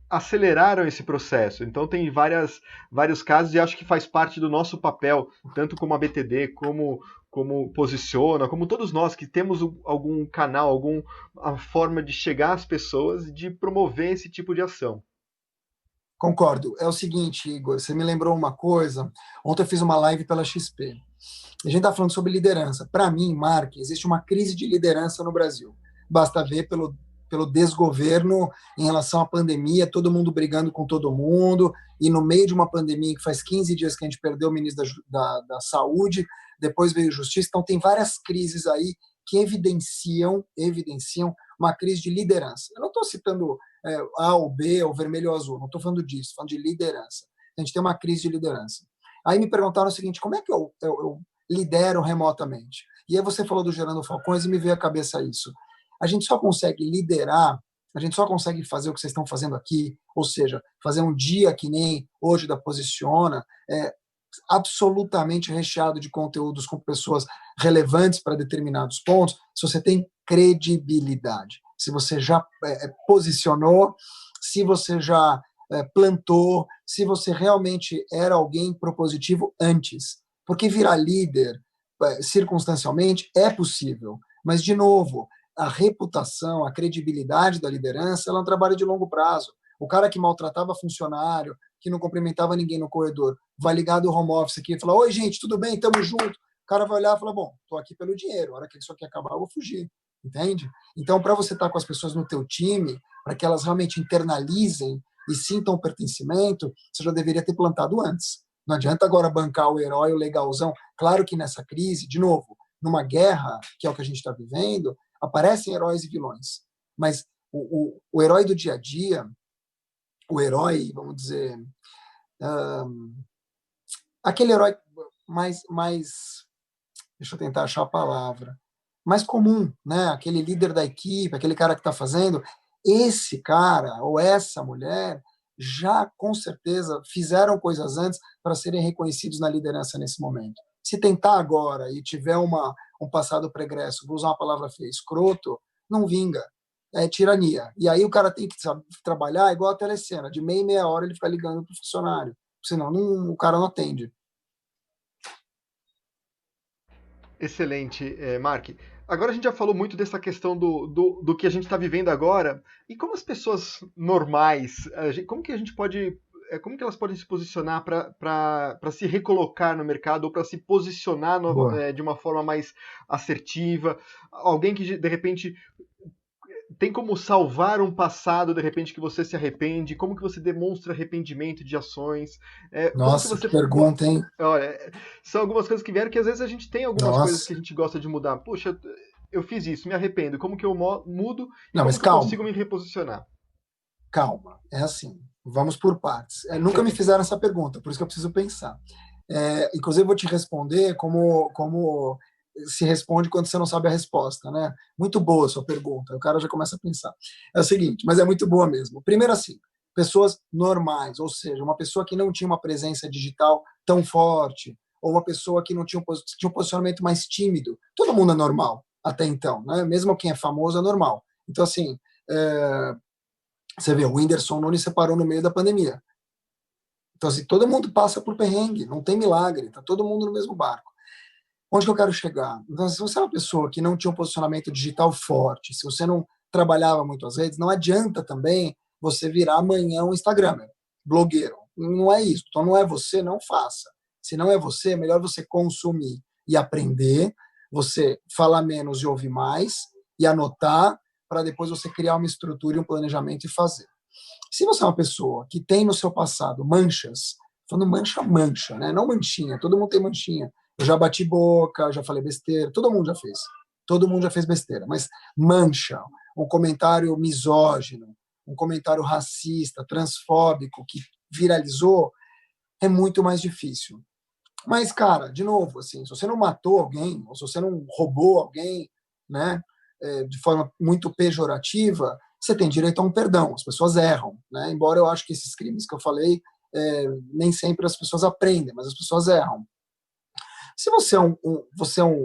aceleraram esse processo. Então tem vários casos e acho que faz parte do nosso papel, tanto como a BTD, como Posiciona, como todos nós que temos algum canal, alguma forma de chegar às pessoas e de promover esse tipo de ação. Concordo. É o seguinte, Igor, você me lembrou uma coisa. Ontem eu fiz uma live pela XP. A gente está falando sobre liderança. Para mim, Mark, existe uma crise de liderança no Brasil. Basta ver pelo desgoverno em relação à pandemia, todo mundo brigando com todo mundo, e no meio de uma pandemia que faz 15 dias que a gente perdeu o ministro da Saúde, depois veio Justiça, então tem várias crises aí que evidenciam uma crise de liderança. Eu não estou citando A ou B, ou vermelho ou azul, não estou falando disso, estou falando de liderança. A gente tem uma crise de liderança. Aí me perguntaram o seguinte, como é que eu lidero remotamente? E aí você falou do Gerando Falcões e me veio à cabeça isso. A gente só consegue liderar, a gente só consegue fazer o que vocês estão fazendo aqui, ou seja, fazer um dia que nem hoje da Posiciona, absolutamente recheado de conteúdos com pessoas relevantes para determinados pontos, se você tem credibilidade, se você já posicionou, se você já plantou, se você realmente era alguém propositivo antes. Porque virar líder, circunstancialmente, é possível, mas, de novo, a reputação, a credibilidade da liderança, ela é um trabalho de longo prazo. O cara que maltratava funcionário, que não cumprimentava ninguém no corredor, vai ligar do home office aqui e falar, oi, gente, tudo bem, tamo junto. O cara vai olhar e falar, bom, tô aqui pelo dinheiro, a hora que isso aqui acabar, eu vou fugir. Entende? Então, para você estar com as pessoas no teu time, para que elas realmente internalizem e sintam pertencimento, você já deveria ter plantado antes. Não adianta agora bancar o herói, o legalzão. Claro que nessa crise, de novo, numa guerra, que é o que a gente está vivendo, aparecem heróis e vilões. Mas o herói do dia a dia, o herói, vamos dizer, aquele herói mais, deixa eu tentar achar a palavra, mais comum, né? Aquele líder da equipe, aquele cara que está fazendo, esse cara ou essa mulher já com certeza fizeram coisas antes para serem reconhecidos na liderança nesse momento. Se tentar agora e tiver um passado pregresso, vou usar uma palavra feia, escroto, não vinga. É tirania. E aí o cara tem que trabalhar igual a telecena, de meia em meia hora ele fica ligando para o funcionário, senão o cara não atende. Excelente, Mark. Agora a gente já falou muito dessa questão do que a gente está vivendo agora, e como as pessoas normais, como que a gente pode, como que elas podem se posicionar para se recolocar no mercado ou para se posicionar de uma forma mais assertiva? Alguém que de repente tem como salvar um passado, de repente, que você se arrepende? Como que você demonstra arrependimento de ações? Nossa, que pergunta, hein? Olha, são algumas coisas que vieram que às vezes a gente tem algumas coisas que a gente gosta de mudar. Puxa, eu fiz isso, me arrependo. Como que eu mudo e não, como mas que calma. eu consigo me reposicionar? Calma, é assim. Vamos por partes. Nunca me fizeram essa pergunta, por isso que eu preciso pensar. Inclusive, eu vou te responder como se responde quando você não sabe a resposta, né? Muito boa a sua pergunta. O cara já começa a pensar. É o seguinte, mas é muito boa mesmo. Primeiro, assim, pessoas normais, ou seja, uma pessoa que não tinha uma presença digital tão forte, ou uma pessoa que não tinha um posicionamento mais tímido. Todo mundo é normal até então, né? Mesmo quem é famoso é normal. Então, assim, você vê, o Whindersson Nunes separou no meio da pandemia. Então, assim, todo mundo passa por perrengue, não tem milagre, tá todo mundo no mesmo barco. Onde que eu quero chegar? Então, se você é uma pessoa que não tinha um posicionamento digital forte, se você não trabalhava muito as redes, não adianta também você virar amanhã um Instagramer, blogueiro. Não é isso. Então, não é você, não faça. Se não é você, é melhor você consumir e aprender, você falar menos e ouvir mais, e anotar, para depois você criar uma estrutura e um planejamento e fazer. Se você é uma pessoa que tem no seu passado manchas, falando mancha, né? Não manchinha, todo mundo tem manchinha. Eu já bati boca, já falei besteira, todo mundo já fez. Todo mundo já fez besteira, mas mancha, um comentário misógino, um comentário racista, transfóbico que viralizou, é muito mais difícil. Mas, cara, de novo, assim, se você não matou alguém, ou se você não roubou alguém, né, de forma muito pejorativa, você tem direito a um perdão. As pessoas erram, né? Embora eu acho que esses crimes que eu falei, nem sempre as pessoas aprendem, mas as pessoas erram. Se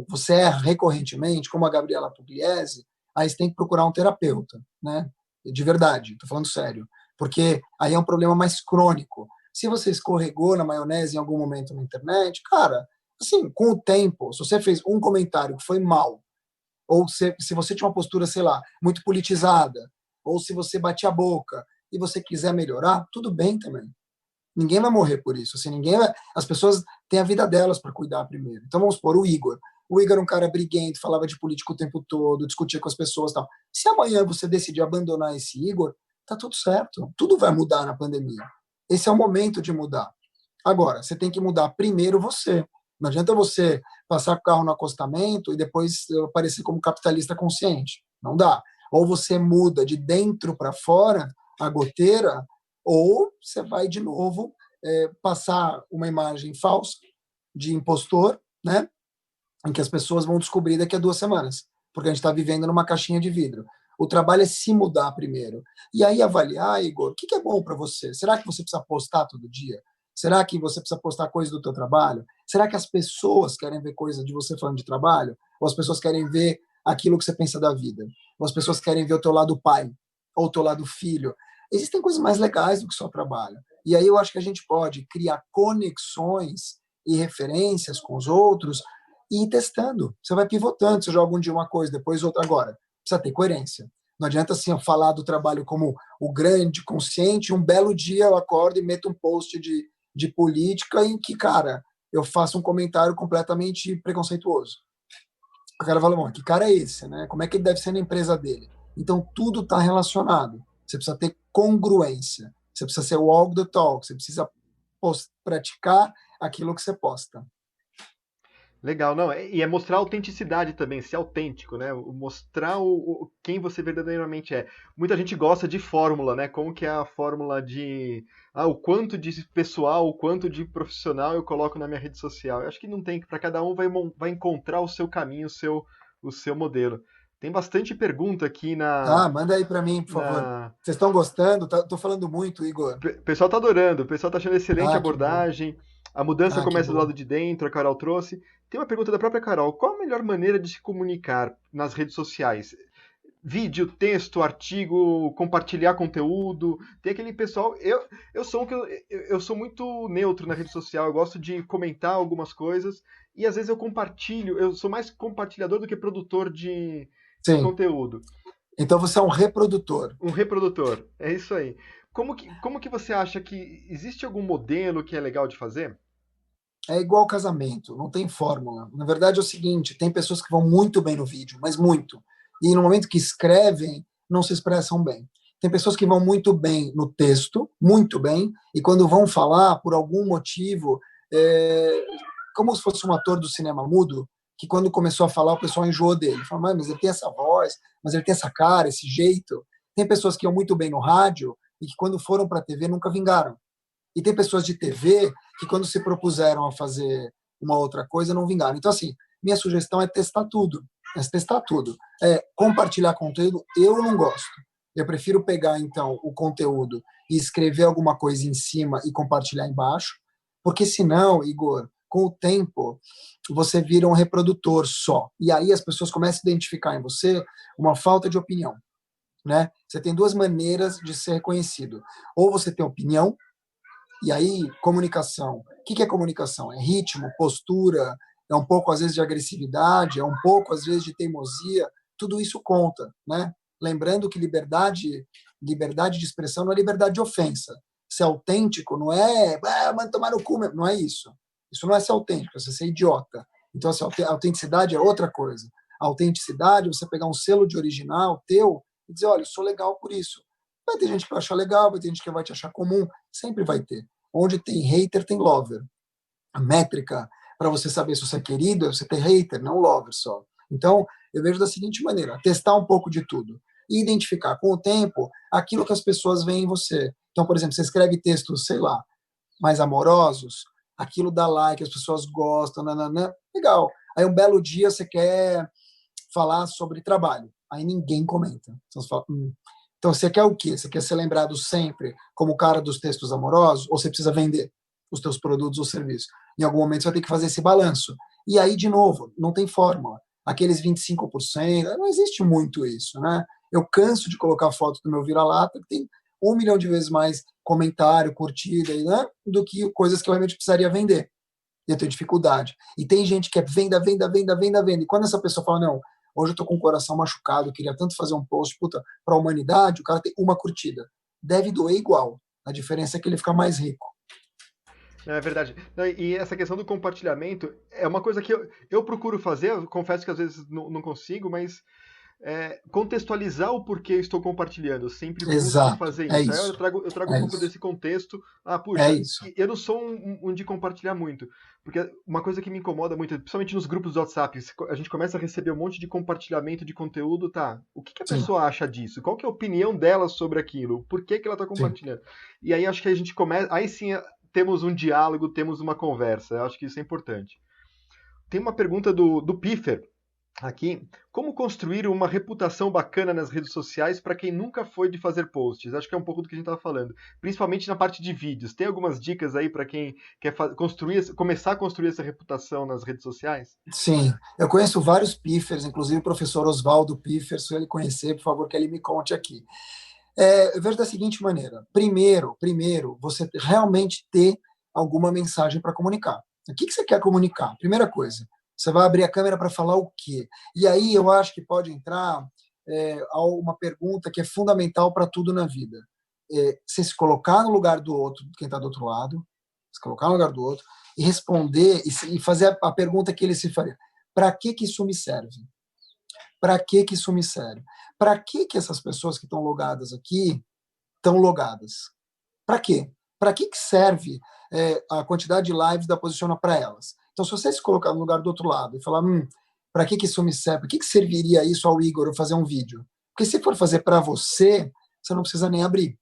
você erra recorrentemente, como a Gabriela Pugliese, aí você tem que procurar um terapeuta, né? De verdade, estou falando sério, porque aí é um problema mais crônico. Se você escorregou na maionese em algum momento na internet, cara, assim, com o tempo, se você fez um comentário que foi mal, ou se você tinha uma postura, sei lá, muito politizada, ou se você batia a boca e você quiser melhorar, tudo bem também. Ninguém vai morrer por isso. Assim, as pessoas têm a vida delas para cuidar primeiro. Então vamos supor, o Igor. O Igor era um cara briguento, falava de política o tempo todo, discutia com as pessoas e tal. Se amanhã você decidir abandonar esse Igor, tá tudo certo. Tudo vai mudar na pandemia. Esse é o momento de mudar. Agora, você tem que mudar primeiro você. Não adianta você passar o carro no acostamento e depois aparecer como capitalista consciente. Não dá. Ou você muda de dentro para fora a goteira, ou você vai de novo passar uma imagem falsa de impostor, né? Em que as pessoas vão descobrir daqui a 2 semanas, porque a gente está vivendo numa caixinha de vidro. O trabalho é se mudar primeiro. E aí avaliar, Igor, o que é bom para você? Será que você precisa postar todo dia? Será que você precisa postar coisa do teu trabalho? Será que as pessoas querem ver coisa de você falando de trabalho? Ou as pessoas querem ver aquilo que você pensa da vida? Ou as pessoas querem ver o teu lado pai? Ou o teu lado filho? Existem coisas mais legais do que só trabalho. E aí eu acho que a gente pode criar conexões e referências com os outros e ir testando. Você vai pivotando, você joga um dia uma coisa, depois outra. Agora, precisa ter coerência. Não adianta assim eu falar do trabalho como o grande consciente, um belo dia eu acordo e meto um post de política em que, cara, eu faço um comentário completamente preconceituoso. O cara fala, bom, que cara é esse, né? Como é que ele deve ser na empresa dele? Então, tudo está relacionado. Você precisa ter congruência. Você precisa ser walk the talk. Você precisa praticar aquilo que você posta. Legal, não, e é mostrar a autenticidade também, ser autêntico, né? Mostrar quem você verdadeiramente é. Muita gente gosta de fórmula, né? Como que é a fórmula de o quanto de pessoal, o quanto de profissional eu coloco na minha rede social. Eu acho que não tem, para cada um vai encontrar o seu caminho, o seu modelo. Tem bastante pergunta aqui Tá, manda aí para mim, por favor. na... Vocês estão gostando? Tô falando muito, Igor. O pessoal tá adorando, o pessoal tá achando excelente Ah, que bom. abordagem. A mudança Ah, que começa do bom. lado de dentro, a Carol trouxe. Tem uma pergunta da própria Carol. Qual a melhor maneira de se comunicar nas redes sociais? Vídeo, texto, artigo, compartilhar conteúdo. Tem aquele pessoal. Eu sou eu sou muito neutro na rede social. Eu gosto de comentar algumas coisas e às vezes eu compartilho. Eu sou mais compartilhador do que produtor de Sim. conteúdo. Então você é um reprodutor. Um reprodutor. É isso aí. Como que você acha que existe algum modelo que é legal de fazer? É igual casamento, não tem fórmula. Na verdade é o seguinte, tem pessoas que vão muito bem no vídeo, mas muito. E no momento que escrevem, não se expressam bem. Tem pessoas que vão muito bem no texto, muito bem, e quando vão falar, por algum motivo, como se fosse um ator do cinema mudo, que quando começou a falar, o pessoal enjoou dele. Fala, mas ele tem essa voz, mas ele tem essa cara, esse jeito. Tem pessoas que iam muito bem no rádio e que quando foram para a TV nunca vingaram. E tem pessoas de TV que, quando se propuseram a fazer uma outra coisa, não vingaram. Então, assim, minha sugestão é testar tudo. É testar tudo. Compartilhar conteúdo, eu não gosto. Eu prefiro pegar, então, o conteúdo e escrever alguma coisa em cima e compartilhar embaixo, porque senão, Igor, com o tempo, você vira um reprodutor só. E aí as pessoas começam a identificar em você uma falta de opinião. Né? Você tem duas maneiras de ser reconhecido. Ou você tem opinião, e aí, comunicação. O que é comunicação? É ritmo, postura, é um pouco, às vezes, de agressividade, é um pouco, às vezes, de teimosia. Tudo isso conta, né? Lembrando que liberdade de expressão não é liberdade de ofensa. Ser autêntico não é mano, tomar no cu, não é isso. Isso não é ser autêntico, é ser idiota. Então, assim, a autenticidade é outra coisa. A autenticidade é você pegar um selo de original teu e dizer, olha, eu sou legal por isso. Vai ter gente que vai achar legal, vai ter gente que vai te achar comum, sempre vai ter. Onde tem hater, tem lover. A métrica para você saber se você é querido é você ter hater, não lover só. Então, eu vejo da seguinte maneira: testar um pouco de tudo e identificar com o tempo aquilo que as pessoas veem em você. Então, por exemplo, você escreve textos, sei lá, mais amorosos, aquilo dá like, as pessoas gostam, nananã, legal. Aí um belo dia você quer falar sobre trabalho, aí ninguém comenta. Então você fala, Então, você quer o quê? Você quer ser lembrado sempre como o cara dos textos amorosos? Ou você precisa vender os teus produtos ou serviços? Em algum momento, você vai ter que fazer esse balanço. E aí, de novo, não tem fórmula. Aqueles 25%, não existe muito isso, né? Eu canso de colocar foto do meu vira-lata, que tem 1 milhão de vezes mais comentário, curtida, né? Do que coisas que eu realmente precisaria vender. E eu tenho dificuldade. E tem gente que é venda, venda, venda, venda, venda. E quando essa pessoa fala, não, hoje eu tô com o coração machucado, eu queria tanto fazer um post, puta, pra humanidade, o cara tem uma curtida. Deve doer igual. A diferença é que ele fica mais rico. É verdade. E essa questão do compartilhamento é uma coisa que eu procuro fazer, eu confesso que às vezes não consigo, mas contextualizar o porquê eu estou compartilhando. Eu sempre busco Exato. fazer É isso. Aí isso. eu trago um É pouco isso. desse contexto. É Puxa, isso. eu não sou um de compartilhar muito. Porque uma coisa que me incomoda muito, principalmente nos grupos do WhatsApp, a gente começa a receber um monte de compartilhamento de conteúdo, tá? O que a Sim. pessoa acha disso? Qual que é a opinião dela sobre aquilo? Por que ela está Sim. compartilhando? E aí acho que a gente começa. Aí sim temos um diálogo, temos uma conversa. Eu acho que isso é importante. Tem uma pergunta do Piffer aqui. Como construir uma reputação bacana nas redes sociais para quem nunca foi de fazer posts? Acho que é um pouco do que a gente estava falando. Principalmente na parte de vídeos. Tem algumas dicas aí para quem quer começar a construir essa reputação nas redes sociais? Sim. Eu conheço vários piffers, inclusive o professor Oswaldo Piffer, se ele conhecer, por favor, que ele me conte aqui. Eu vejo da seguinte maneira. Primeiro, você realmente ter alguma mensagem para comunicar. O que você quer comunicar? Primeira coisa, você vai abrir a câmera para falar o quê? E aí eu acho que pode entrar uma pergunta que é fundamental para tudo na vida. Você se colocar no lugar do outro, quem está do outro lado, se colocar no lugar do outro, e responder, e fazer a pergunta que ele se faria. Para que isso me serve? Para que isso me serve? Para que essas pessoas que estão logadas aqui estão logadas? Para quê? Para que serve a quantidade de lives da Posiciona para elas? Então, se você se colocar no lugar do outro lado e falar, para que isso me serve? Para que serviria isso ao Igor eu fazer um vídeo? Porque se for fazer para você, você não precisa nem abrir,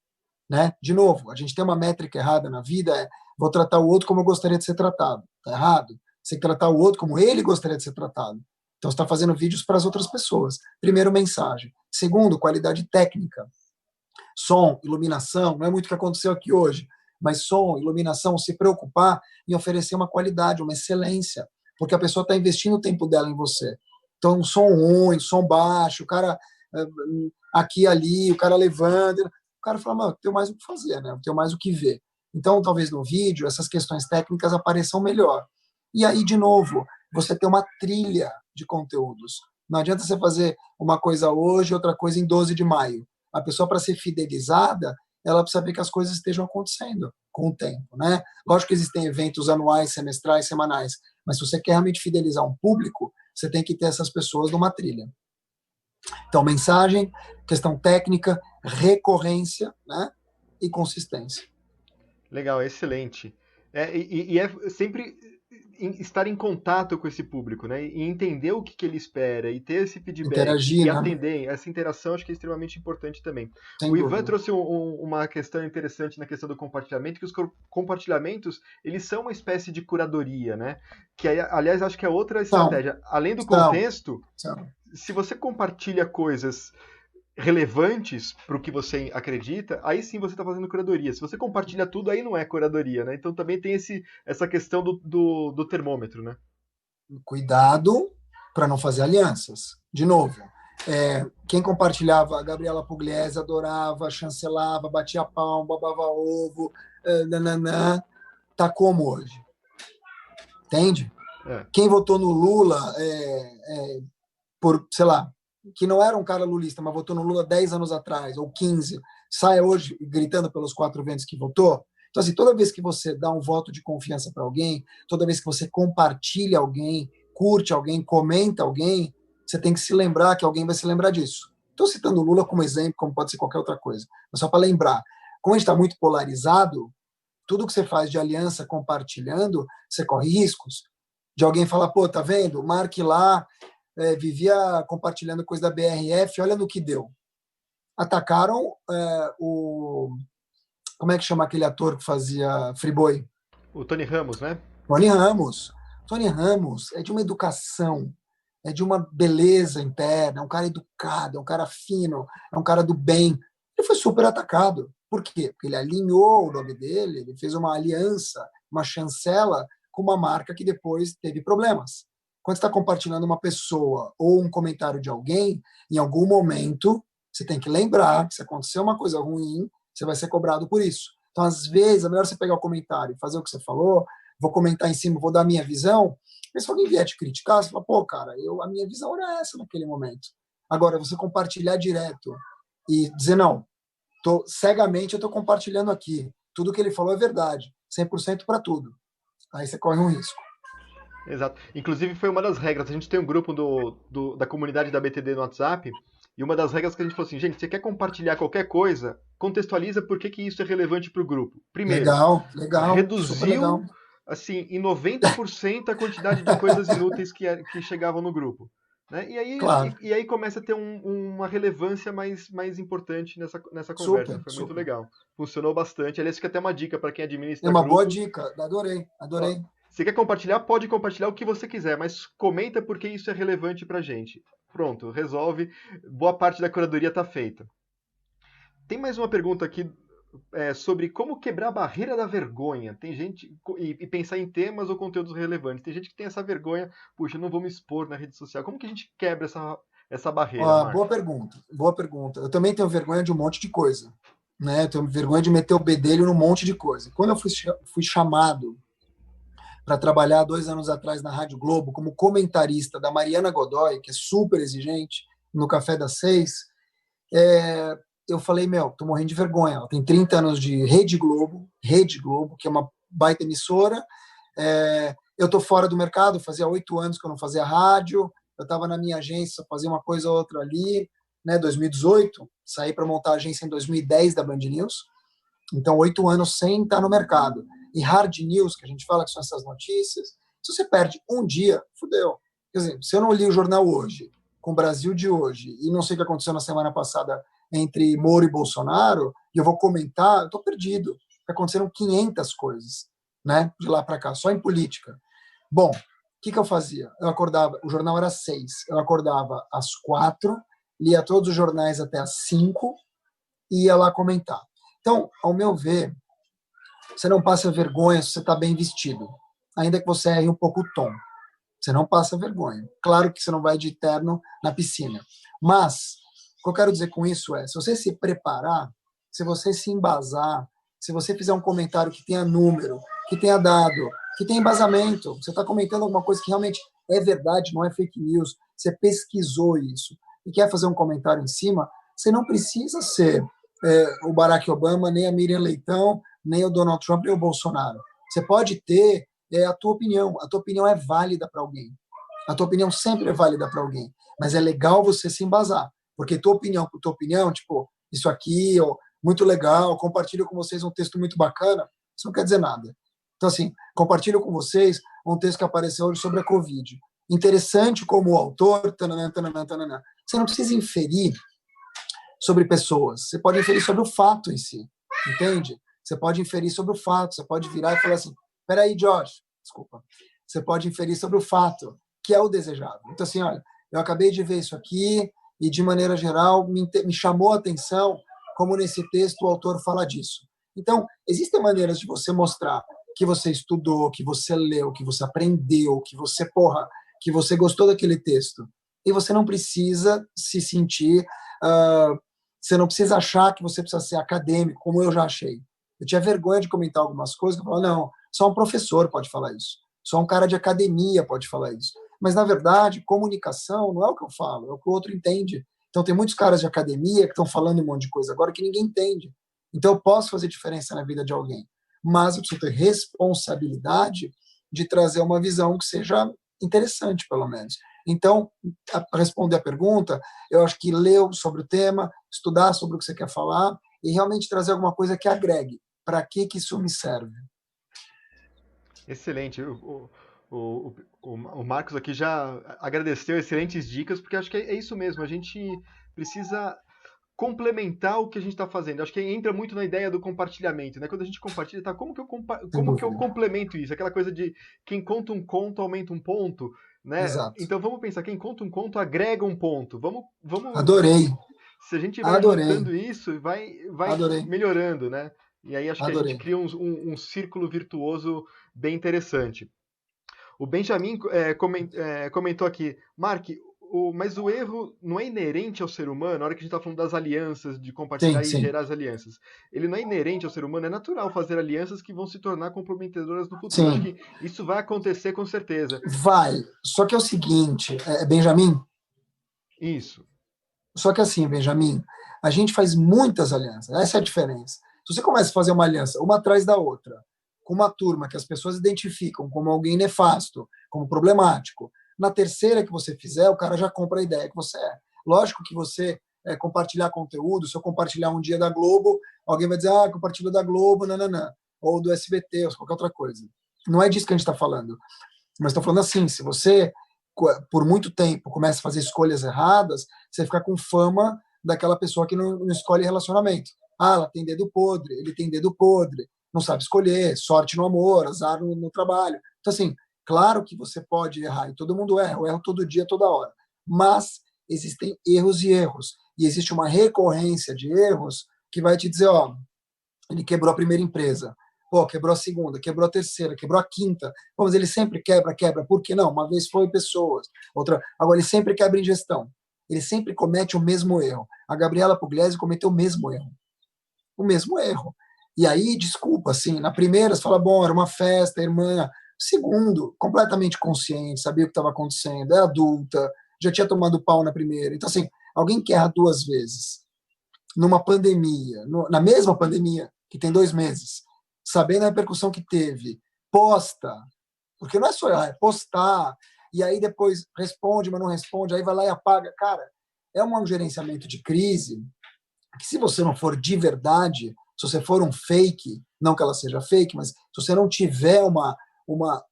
né? De novo, a gente tem uma métrica errada na vida, vou tratar o outro como eu gostaria de ser tratado. Tá errado. Você tem que tratar o outro como ele gostaria de ser tratado. Então, você está fazendo vídeos para as outras pessoas. Primeiro, mensagem. Segundo, qualidade técnica. Som, iluminação, não é muito o que aconteceu aqui hoje, mas som, iluminação, se preocupar em oferecer uma qualidade, uma excelência, porque a pessoa está investindo o tempo dela em você. Então, um som ruim, som baixo, o cara aqui e ali, o cara levando, o cara fala, mano, eu tenho mais o que fazer, né? Eu tenho mais o que ver. Então, talvez no vídeo, essas questões técnicas apareçam melhor. E aí, de novo, você tem uma trilha de conteúdos. Não adianta você fazer uma coisa hoje, outra coisa em 12 de maio. A pessoa, para ser fidelizada, ela precisa ver que as coisas estejam acontecendo com o tempo, né? Lógico que existem eventos anuais, semestrais, semanais, mas se você quer realmente fidelizar um público, você tem que ter essas pessoas numa trilha. Então, mensagem, questão técnica, recorrência, né? E consistência. Legal, excelente. E é sempre estar em contato com esse público, né? E entender o que ele espera, e ter esse feedback, interagir, e né? atender. Essa interação acho que é extremamente importante também. Sem o Ivan dúvida. trouxe uma questão interessante na questão do compartilhamento, que os compartilhamentos, eles são uma espécie de curadoria, né? Que, aliás, acho que é outra estratégia. Além do contexto, se você compartilha coisas relevantes para o que você acredita, aí sim você está fazendo curadoria. Se você compartilha tudo, aí não é curadoria, né? Então também tem essa questão do termômetro, né? Cuidado para não fazer alianças. De novo, quem compartilhava, a Gabriela Pugliese adorava, chancelava, batia palma, babava ovo, tá como hoje? Entende? Quem votou no Lula por, sei lá, que não era um cara lulista, mas votou no Lula 10 anos atrás, ou 15, sai hoje gritando pelos 4 ventos que votou. Então, assim, toda vez que você dá um voto de confiança para alguém, toda vez que você compartilha alguém, curte alguém, comenta alguém, você tem que se lembrar que alguém vai se lembrar disso. Estou citando o Lula como exemplo, como pode ser qualquer outra coisa, mas só para lembrar. Como a gente está muito polarizado, tudo que você faz de aliança compartilhando, você corre riscos. De alguém falar, pô, tá vendo? Marque lá, vivia compartilhando coisa da BRF, olha no que deu. Atacaram como é que chama aquele ator que fazia Friboi? O Tony Ramos, né? Tony Ramos. Tony Ramos é de uma educação, é de uma beleza interna, é um cara educado, é um cara fino, é um cara do bem. Ele foi super atacado. Por quê? Porque ele alinhou o nome dele, ele fez uma aliança, uma chancela com uma marca que depois teve problemas. Quando você está compartilhando uma pessoa ou um comentário de alguém, em algum momento, você tem que lembrar que se acontecer uma coisa ruim, você vai ser cobrado por isso. Então, às vezes, é melhor você pegar o comentário e fazer o que você falou, vou comentar em cima, vou dar a minha visão, mas se alguém vier te criticar, você fala, pô, cara, a minha visão era essa naquele momento. Agora, você compartilhar direto e dizer, não, cegamente eu estou compartilhando aqui, tudo que ele falou é verdade, 100% para tudo. Aí você corre um risco. Exato. Inclusive foi uma das regras. A gente tem um grupo da comunidade da BTD no WhatsApp, e uma das regras que a gente falou assim, gente, você quer compartilhar qualquer coisa, contextualiza por que isso é relevante para o grupo. Primeiro, legal, reduziu legal. Assim, em 90% a quantidade de coisas inúteis que chegavam no grupo. Né? E aí começa a ter uma relevância mais importante nessa conversa. Foi muito legal. Funcionou bastante. Aliás, fica até uma dica para quem administra grupo. É uma grupo. boa dica. Adorei. Ó, se quer compartilhar, pode compartilhar o que você quiser, mas comenta porque isso é relevante pra gente. Pronto, resolve. Boa parte da curadoria está feita. Tem mais uma pergunta aqui sobre como quebrar a barreira da vergonha. Tem gente e pensar em temas ou conteúdos relevantes. Tem gente que tem essa vergonha, puxa, eu não vou me expor na rede social. Como que a gente quebra essa barreira? Boa pergunta. Eu também tenho vergonha de um monte de coisa, né? Eu tenho vergonha de meter o bedelho num monte de coisa. Quando eu fui chamado para trabalhar 2 anos atrás na Rádio Globo como comentarista da Mariana Godoy, que é super exigente, no Café das 6, eu falei, tô morrendo de vergonha. Ela tem 30 anos de Rede Globo, que é uma baita emissora. Eu tô fora do mercado, fazia 8 anos que eu não fazia rádio, eu estava na minha agência, fazia uma coisa ou outra ali, né, 2018, saí para montar a agência em 2010 da Band News, então 8 anos sem estar no mercado. E hard news, que a gente fala que são essas notícias, Se você perde um dia, fudeu. Quer dizer, se eu não li o jornal hoje, com o Brasil de hoje, e não sei o que aconteceu na semana passada entre Moro e Bolsonaro, e eu vou comentar, eu estou perdido. Aconteceram 500 coisas, né, de lá para cá, só em política. Bom, o que eu fazia? Eu acordava, o jornal era 6, eu acordava às 4, lia todos os jornais até às 5 e ia lá comentar. Então, ao meu ver, você não passa vergonha se você está bem vestido, ainda que você erre um pouco o tom. Você não passa vergonha. Claro que você não vai de terno na piscina. Mas, o que eu quero dizer com isso é, se você se preparar, se você se embasar, se você fizer um comentário que tenha número, que tenha dado, que tenha embasamento, você está comentando alguma coisa que realmente é verdade, não é fake news, você pesquisou isso e quer fazer um comentário em cima, você não precisa ser o Barack Obama, nem a Miriam Leitão, nem o Donald Trump, nem o Bolsonaro. Você pode ter a tua opinião é válida para alguém. A tua opinião sempre é válida para alguém, mas é legal você se embasar, porque tua opinião, tipo, isso aqui, ó, muito legal, compartilho com vocês um texto muito bacana, isso não quer dizer nada. Então, assim, compartilho com vocês um texto que apareceu hoje sobre a Covid. Interessante como o autor, tananã, tananã, tananã. Você não precisa inferir sobre pessoas, você pode inferir sobre o fato em si, entende? Você pode inferir sobre o fato, você pode virar e falar assim, peraí, Josh, desculpa. Você pode inferir sobre o fato, que é o desejável. Então, assim, olha, eu acabei de ver isso aqui e, de maneira geral, me chamou a atenção como nesse texto o autor fala disso. Então, existem maneiras de você mostrar que você estudou, que você leu, que você aprendeu, que você gostou daquele texto. E você não precisa se sentir, você não precisa achar que você precisa ser acadêmico, como eu já achei. Eu tinha vergonha de comentar algumas coisas, eu falava, não, só um professor pode falar isso, só um cara de academia pode falar isso. Mas, na verdade, comunicação não é o que eu falo, é o que o outro entende. Então, tem muitos caras de academia que estão falando um monte de coisa agora que ninguém entende. Então, eu posso fazer diferença na vida de alguém, mas eu preciso ter responsabilidade de trazer uma visão que seja interessante, pelo menos. Então, para responder a pergunta, eu acho que ler sobre o tema, estudar sobre o que você quer falar e realmente trazer alguma coisa que agregue. Para que isso me serve? Excelente. O Marcos aqui já agradeceu excelentes dicas, porque acho que é isso mesmo. A gente precisa complementar o que a gente está fazendo. Acho que entra muito na ideia do compartilhamento, né? Quando a gente compartilha, tá? Como que eu complemento isso? Aquela coisa de quem conta um conto aumenta um ponto, né? Exato. Então vamos pensar, quem conta um conto agrega um ponto. Vamos. Adorei. Se a gente vai juntando isso, vai melhorando, né? E aí acho que a gente cria um círculo virtuoso bem interessante. O Benjamin comentou aqui, Mark, mas o erro não é inerente ao ser humano, na hora que a gente está falando das alianças, de compartilhar e gerar as alianças. Ele não é inerente ao ser humano, é natural fazer alianças que vão se tornar comprometedoras no futuro. Acho que isso vai acontecer com certeza. Vai, só que é o seguinte, Benjamin? Isso. Só que assim, Benjamin, a gente faz muitas alianças, essa é a diferença. Se você começa a fazer uma aliança, uma atrás da outra, com uma turma que as pessoas identificam como alguém nefasto, como problemático, na terceira que você fizer, o cara já compra a ideia que você é. Lógico que você compartilhar conteúdo, se eu compartilhar um dia da Globo, alguém vai dizer, compartilha da Globo, nananã, ou do SBT, ou qualquer outra coisa. Não é disso que a gente está falando. Mas estou falando assim, se você, por muito tempo, começa a fazer escolhas erradas, você fica com fama daquela pessoa que não escolhe relacionamento. Ela tem dedo podre, ele tem dedo podre, não sabe escolher, sorte no amor, azar no trabalho. Então, assim, claro que você pode errar, e todo mundo erra, eu erro todo dia, toda hora. Mas existem erros e erros. E existe uma recorrência de erros que vai te dizer, ele quebrou a primeira empresa, quebrou a segunda, quebrou a terceira, quebrou a quinta. Mas ele sempre quebra. Por que não? Uma vez foi pessoas, outra. Agora, ele sempre quebra em gestão. Ele sempre comete o mesmo erro. A Gabriela Pugliese cometeu o mesmo erro. O mesmo erro. E aí, desculpa, assim, na primeira você fala, bom, era uma festa, irmã. Segundo, completamente consciente, sabia o que estava acontecendo, é adulta, já tinha tomado pau na primeira. Então, assim, alguém que erra 2 vezes, numa pandemia, na mesma pandemia, que tem 2 meses, sabendo a repercussão que teve, posta, porque não é só errar, é postar, e aí depois responde, mas não responde, aí vai lá e apaga. Cara, é um gerenciamento de crise que, se você não for de verdade, se você for um fake, não que ela seja fake, mas se você não tiver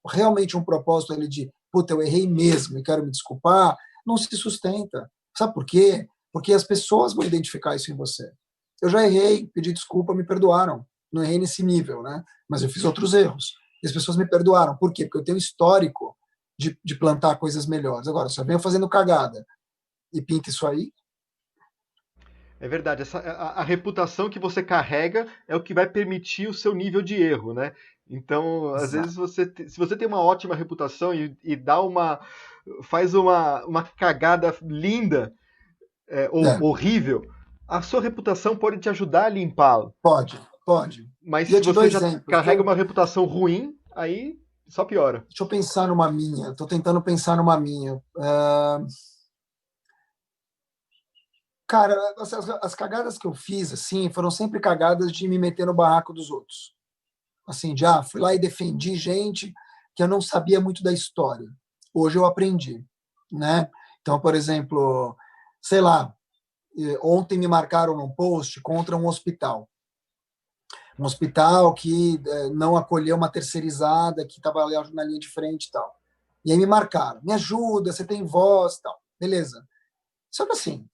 realmente um propósito ali de, puta, eu errei mesmo e quero me desculpar, não se sustenta. Sabe por quê? Porque as pessoas vão identificar isso em você. Eu já errei, pedi desculpa, me perdoaram. Não errei nesse nível, né? Mas eu fiz outros erros. E as pessoas me perdoaram. Por quê? Porque eu tenho histórico de plantar coisas melhores. Agora, se eu venho fazendo cagada e pinta isso aí, É verdade, a reputação que você carrega é o que vai permitir o seu nível de erro, né? Então, às vezes, se você tem uma ótima reputação e faz uma cagada linda, ou horrível, a sua reputação pode te ajudar a limpá-la. pode. Mas E eu se te dou você já exemplos. carrega uma reputação ruim, aí só piora. Deixa eu pensar numa minha. Estou tentando pensar numa minha. Cara, as cagadas que eu fiz, assim, foram sempre cagadas de me meter no barraco dos outros. Assim, já fui lá e defendi gente que eu não sabia muito da história. Hoje eu aprendi, né? Então, por exemplo, sei lá, ontem me marcaram num post contra um hospital. Um hospital que não acolheu uma terceirizada que estava ali na linha de frente e tal. E aí me marcaram, me ajuda, você tem voz e tal. Beleza. Só que assim,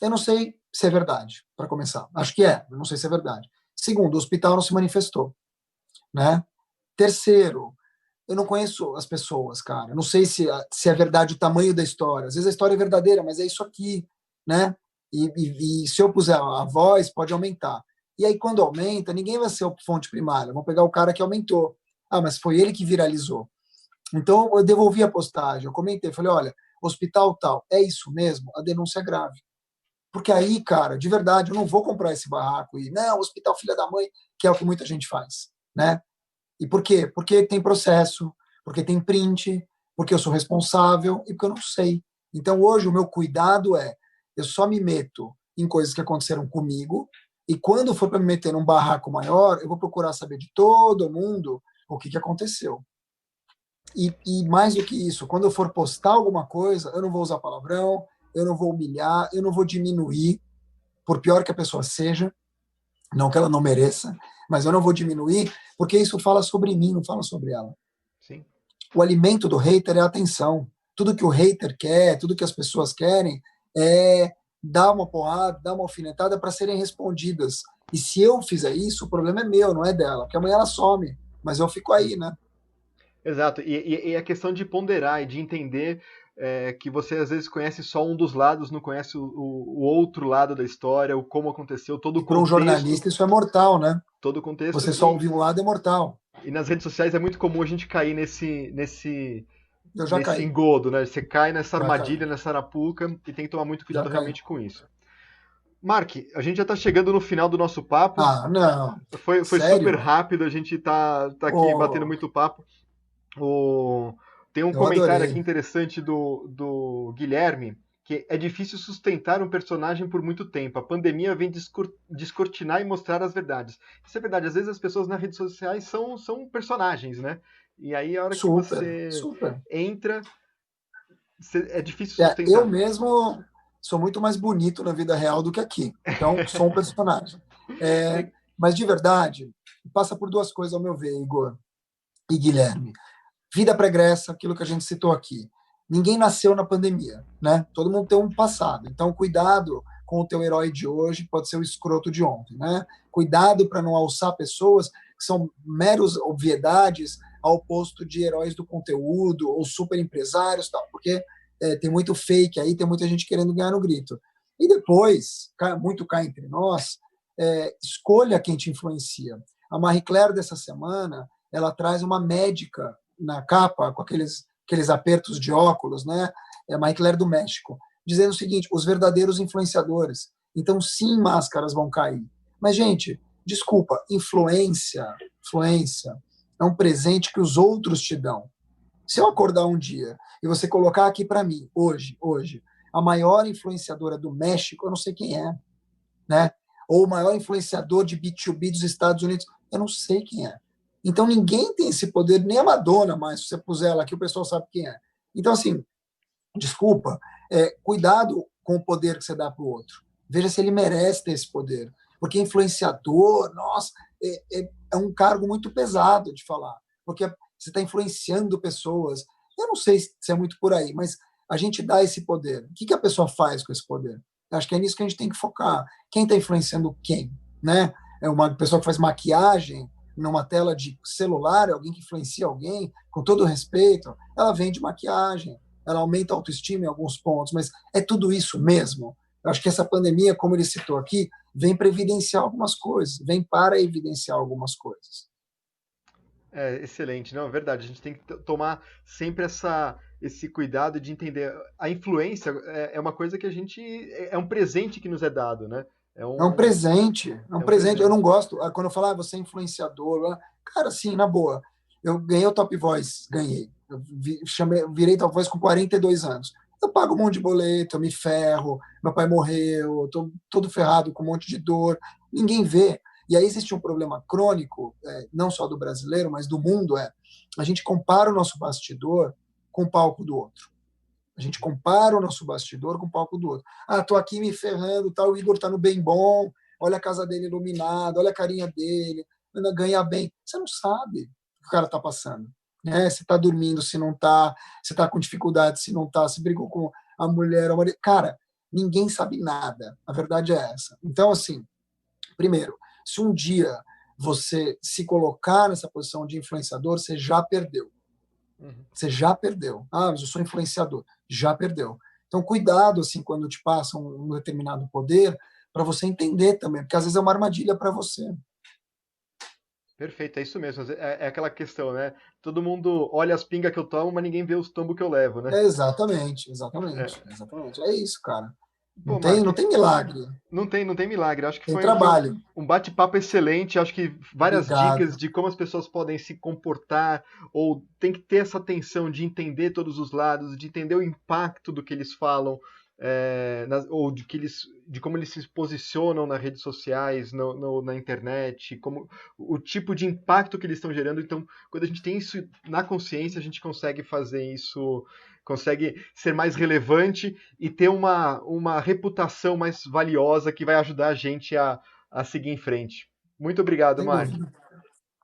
eu não sei se é verdade, para começar. Acho que eu não sei se é verdade. Segundo, o hospital não se manifestou, né? Terceiro, eu não conheço as pessoas, cara. Eu não sei se é verdade o tamanho da história. Às vezes a história é verdadeira, mas é isso aqui, né? E se eu puser a voz, pode aumentar. E aí, quando aumenta, ninguém vai ser a fonte primária. Vão pegar o cara que aumentou. Ah, mas foi ele que viralizou. Então, eu devolvi a postagem. Eu comentei, falei, olha, hospital tal, é isso mesmo? A denúncia é grave. Porque aí, cara, de verdade, eu não vou comprar esse barraco e, não, hospital filha da mãe, que é o que muita gente faz, né? E por quê? Porque tem processo, porque tem print, porque eu sou responsável e porque eu não sei. Então, hoje, o meu cuidado eu só me meto em coisas que aconteceram comigo e quando for para me meter num barraco maior, eu vou procurar saber de todo mundo o que aconteceu. E mais do que isso, quando eu for postar alguma coisa, eu não vou usar palavrão, eu não vou humilhar, eu não vou diminuir, por pior que a pessoa seja, não que ela não mereça, mas eu não vou diminuir, porque isso fala sobre mim, não fala sobre ela. Sim. O alimento do hater é a atenção. Tudo que o hater quer, tudo que as pessoas querem é dar uma porrada, dar uma alfinetada para serem respondidas. E se eu fizer isso, o problema é meu, não é dela, porque amanhã ela some, mas eu fico aí, né? Exato, e a questão de ponderar e de entender que você às vezes conhece só um dos lados, não conhece o outro lado da história, o como aconteceu, todo E o para um contexto. jornalista isso é mortal, né? Todo o contexto. Você só ouvir um lado é mortal. E nas redes sociais é muito comum a gente cair nesse Eu já caí. engodo, né? Você cai nessa Já armadilha, caí. nessa arapuca, e tem que tomar muito Já cuidado caí. realmente com isso. Mark, a gente já está chegando no final do nosso papo. Ah, não. Foi super Sério? rápido, a gente tá aqui batendo Oh, muito papo. Tem um eu comentário aqui adorei. interessante do Guilherme, que é difícil sustentar um personagem por muito tempo. A pandemia vem descortinar e mostrar as verdades. Isso é verdade. Às vezes as pessoas nas redes sociais são personagens, né? E aí a hora que Super, você super. entra, é difícil sustentar. Eu mesmo sou muito mais bonito na vida real do que aqui. Então, sou um personagem. É, Mas, de verdade, passa por duas coisas, ao meu ver, Igor e Guilherme. Vida pregressa, aquilo que a gente citou aqui. Ninguém nasceu na pandemia, né? Todo mundo tem um passado. Então, cuidado com o teu herói de hoje, pode ser o escroto de ontem, né? Cuidado para não alçar pessoas que são meros obviedades ao posto de heróis do conteúdo ou super empresários, tal, porque tem muito fake aí, tem muita gente querendo ganhar no grito. E depois, muito cá entre nós, escolha quem te influencia. A Marie Claire dessa semana, ela traz uma médica na capa, com aqueles apertos de óculos, né? É a Marie Claire do México, dizendo o seguinte: os verdadeiros influenciadores. Então, sim, máscaras vão cair. Mas, gente, desculpa, influência é um presente que os outros te dão. Se eu acordar um dia e você colocar aqui para mim, hoje, a maior influenciadora do México, eu não sei quem é, né? Ou o maior influenciador de B2B dos Estados Unidos, eu não sei quem é. Então, ninguém tem esse poder, nem a Madonna mais, se você puser ela aqui, o pessoal sabe quem é. Então, assim, desculpa, cuidado com o poder que você dá para o outro. Veja se ele merece ter esse poder. Porque influenciador, nossa, é um cargo muito pesado de falar. Porque você está influenciando pessoas. Eu não sei se é muito por aí, mas a gente dá esse poder. O que a pessoa faz com esse poder? Eu acho que é nisso que a gente tem que focar. Quem está influenciando quem? Né? É uma pessoa que faz maquiagem numa tela de celular, é alguém que influencia alguém, com todo o respeito, ela vende maquiagem, ela aumenta a autoestima em alguns pontos, mas é tudo isso mesmo? Eu acho que essa pandemia, como ele citou aqui, vem para evidenciar algumas coisas, vem para evidenciar algumas coisas. Excelente, não, é verdade. A gente tem que tomar sempre esse cuidado de entender. A influência é uma coisa que a gente. É um presente que nos é dado, né? É um presente, é um É um presente. Eu não presente. gosto, quando eu falo, você é influenciador, cara, sim, na boa. Eu ganhei o Top Voice, ganhei. Virei Top Voice com 42 anos. Eu pago um monte de boleto, eu me ferro, meu pai morreu, eu tô todo ferrado com um monte de dor, ninguém vê. E aí existe um problema crônico, não só do brasileiro, mas do mundo, a gente compara o nosso bastidor com o palco do outro. A gente compara o nosso bastidor com o palco do outro. Tô aqui me ferrando, tá, o Igor tá no bem bom, olha a casa dele iluminada, olha a carinha dele, ainda ganha bem. Você não sabe o que o cara tá passando. Né? Se tá dormindo, se não tá, se tá com dificuldade, se não tá, se brigou com a mulher, a mulher. Cara, ninguém sabe nada. A verdade é essa. Então, assim, primeiro, se um dia você se colocar nessa posição de influenciador, você já perdeu. Você já perdeu. Mas eu sou influenciador. Já perdeu. Então, cuidado assim quando te passam um determinado poder, para você entender também, porque às vezes é uma armadilha para você. Perfeito, é isso mesmo. É aquela questão, né? Todo mundo olha as pingas que eu tomo, mas ninguém vê os tombos que eu levo, né? Exatamente. É. Exatamente. É isso, cara. Pô, Não Mark, tem milagre. não tem milagre. Acho que Tem foi trabalho. um bate-papo excelente. Acho que várias dicas Obrigado. de como as pessoas podem se comportar, ou tem que ter essa atenção de entender todos os lados, de entender o impacto do que eles falam, ou de como eles se posicionam nas redes sociais, na internet, como o tipo de impacto que eles estão gerando. Então, quando a gente tem isso na consciência, a gente consegue fazer isso, consegue ser mais relevante e ter uma reputação mais valiosa que vai ajudar a gente a seguir em frente. Muito obrigado, Sem Mark. dúvida.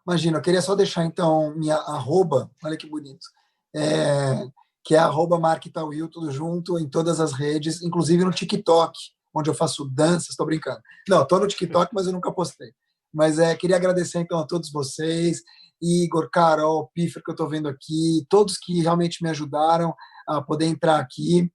Imagina, eu queria só deixar então minha arroba, olha que bonito, que é arroba Mark Tawil, tudo junto, em todas as redes, inclusive no TikTok, onde eu faço danças, estou brincando. Não, estou no TikTok, mas eu nunca postei. Mas queria agradecer então a todos vocês, Igor, Carol, Piffer, que eu estou vendo aqui, todos que realmente me ajudaram a poder entrar aqui.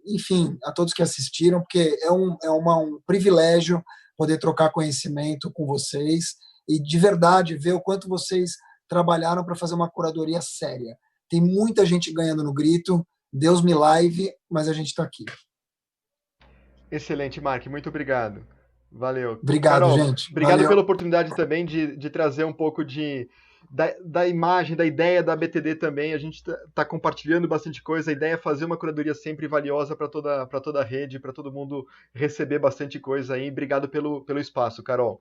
Enfim, a todos que assistiram, porque um privilégio poder trocar conhecimento com vocês e de verdade ver o quanto vocês trabalharam para fazer uma curadoria séria. Tem muita gente ganhando no grito, Deus me live, mas a gente está aqui. Excelente, Mark. Muito obrigado. Valeu. Obrigado, Carol, gente. obrigado pela Valeu. oportunidade também de trazer um pouco da imagem, da ideia da BTD também. A gente está compartilhando bastante coisa. A ideia é fazer uma curadoria sempre valiosa para toda a rede, para todo mundo receber bastante coisa aí. Obrigado pelo espaço, Carol.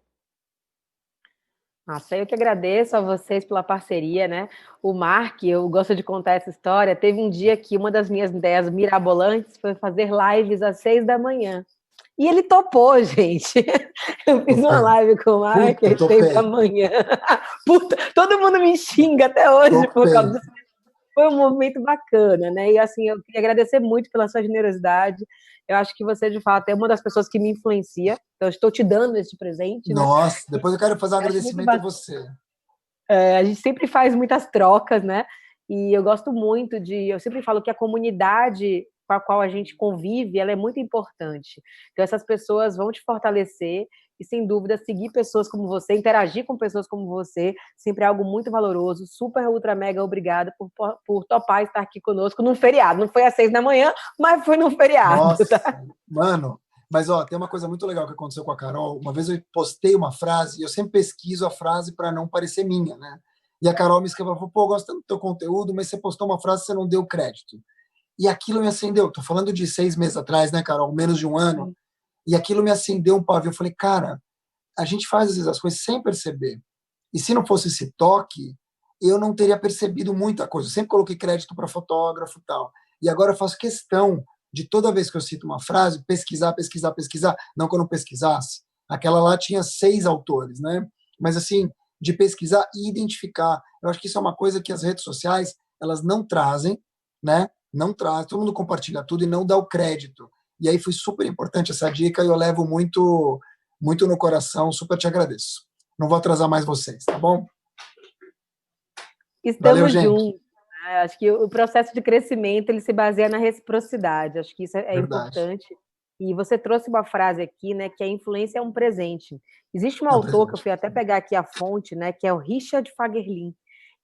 Nossa, eu que agradeço a vocês pela parceria, né? O Mark, eu gosto de contar essa história. Teve um dia que uma das minhas ideias mirabolantes foi fazer lives às 6 da manhã. E ele topou, gente. Eu fiz uma live com o Mark às 6 da manhã. Puta, todo mundo me xinga até hoje por causa disso. Foi um momento bacana, né? E assim, eu queria agradecer muito pela sua generosidade. Eu acho que você, de fato, é uma das pessoas que me influencia. Então, eu estou te dando esse presente, né? Nossa, depois eu quero fazer um Eu acho muito agradecimento a você. a gente sempre faz muitas trocas, né? E eu gosto muito eu sempre falo que a comunidade com a qual a gente convive, ela é muito importante. Então essas pessoas vão te fortalecer e sem dúvida seguir pessoas como você, interagir com pessoas como você, sempre é algo muito valoroso. Super ultra mega obrigada por topar estar aqui conosco num feriado. Não foi às 6 da manhã, mas foi num feriado. Nossa, tá? mano. Mas tem uma coisa muito legal que aconteceu com a Carol. Uma vez eu postei uma frase e eu sempre pesquiso a frase para não parecer minha, né? E a Carol me escreveu, falou, pô, gosto tanto do teu conteúdo, mas você postou uma frase e você não deu crédito. E aquilo me acendeu. Tô falando de 6 meses atrás, né, Carol? Menos de um ano. E aquilo me acendeu um pavio. Eu falei, cara, a gente faz às vezes as coisas sem perceber. E se não fosse esse toque, eu não teria percebido muita coisa. Eu sempre coloquei crédito para fotógrafo e tal. E agora eu faço questão de toda vez que eu cito uma frase, pesquisar. Não que eu não pesquisasse. Aquela lá tinha 6 autores, né? Mas assim, de pesquisar e identificar. Eu acho que isso é uma coisa que as redes sociais, elas não trazem, né? Não traz, todo mundo compartilha tudo e não dá o crédito. E aí foi super importante essa dica e eu levo muito, muito no coração, super te agradeço. Não vou atrasar mais vocês, tá bom? Estamos juntos. Né? Acho que o processo de crescimento ele se baseia na reciprocidade. Acho que isso é importante. E você trouxe uma frase aqui, né, que a influência é um presente. Existe um autor que eu fui até pegar aqui a fonte, né, que é o Richard Fagerlin.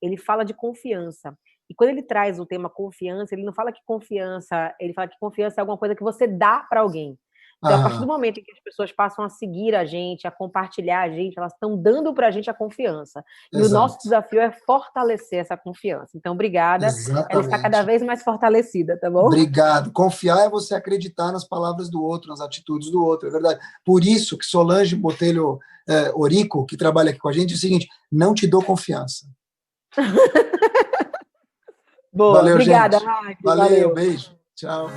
Ele fala de confiança. E quando ele traz o tema confiança, ele não fala que confiança, ele fala que confiança é alguma coisa que você dá para alguém. Então, a partir do momento em que as pessoas passam a seguir a gente, a compartilhar a gente, elas estão dando para a gente a confiança. E o nosso desafio é fortalecer essa confiança. Então, obrigada. Exatamente. Ela está cada vez mais fortalecida, tá bom? Obrigado. Confiar é você acreditar nas palavras do outro, nas atitudes do outro, é verdade. Por isso que Solange Botelho Orico, que trabalha aqui com a gente, é o seguinte, não te dou confiança. Boa, valeu, obrigada, gente. Mark. Valeu, beijo. Tchau.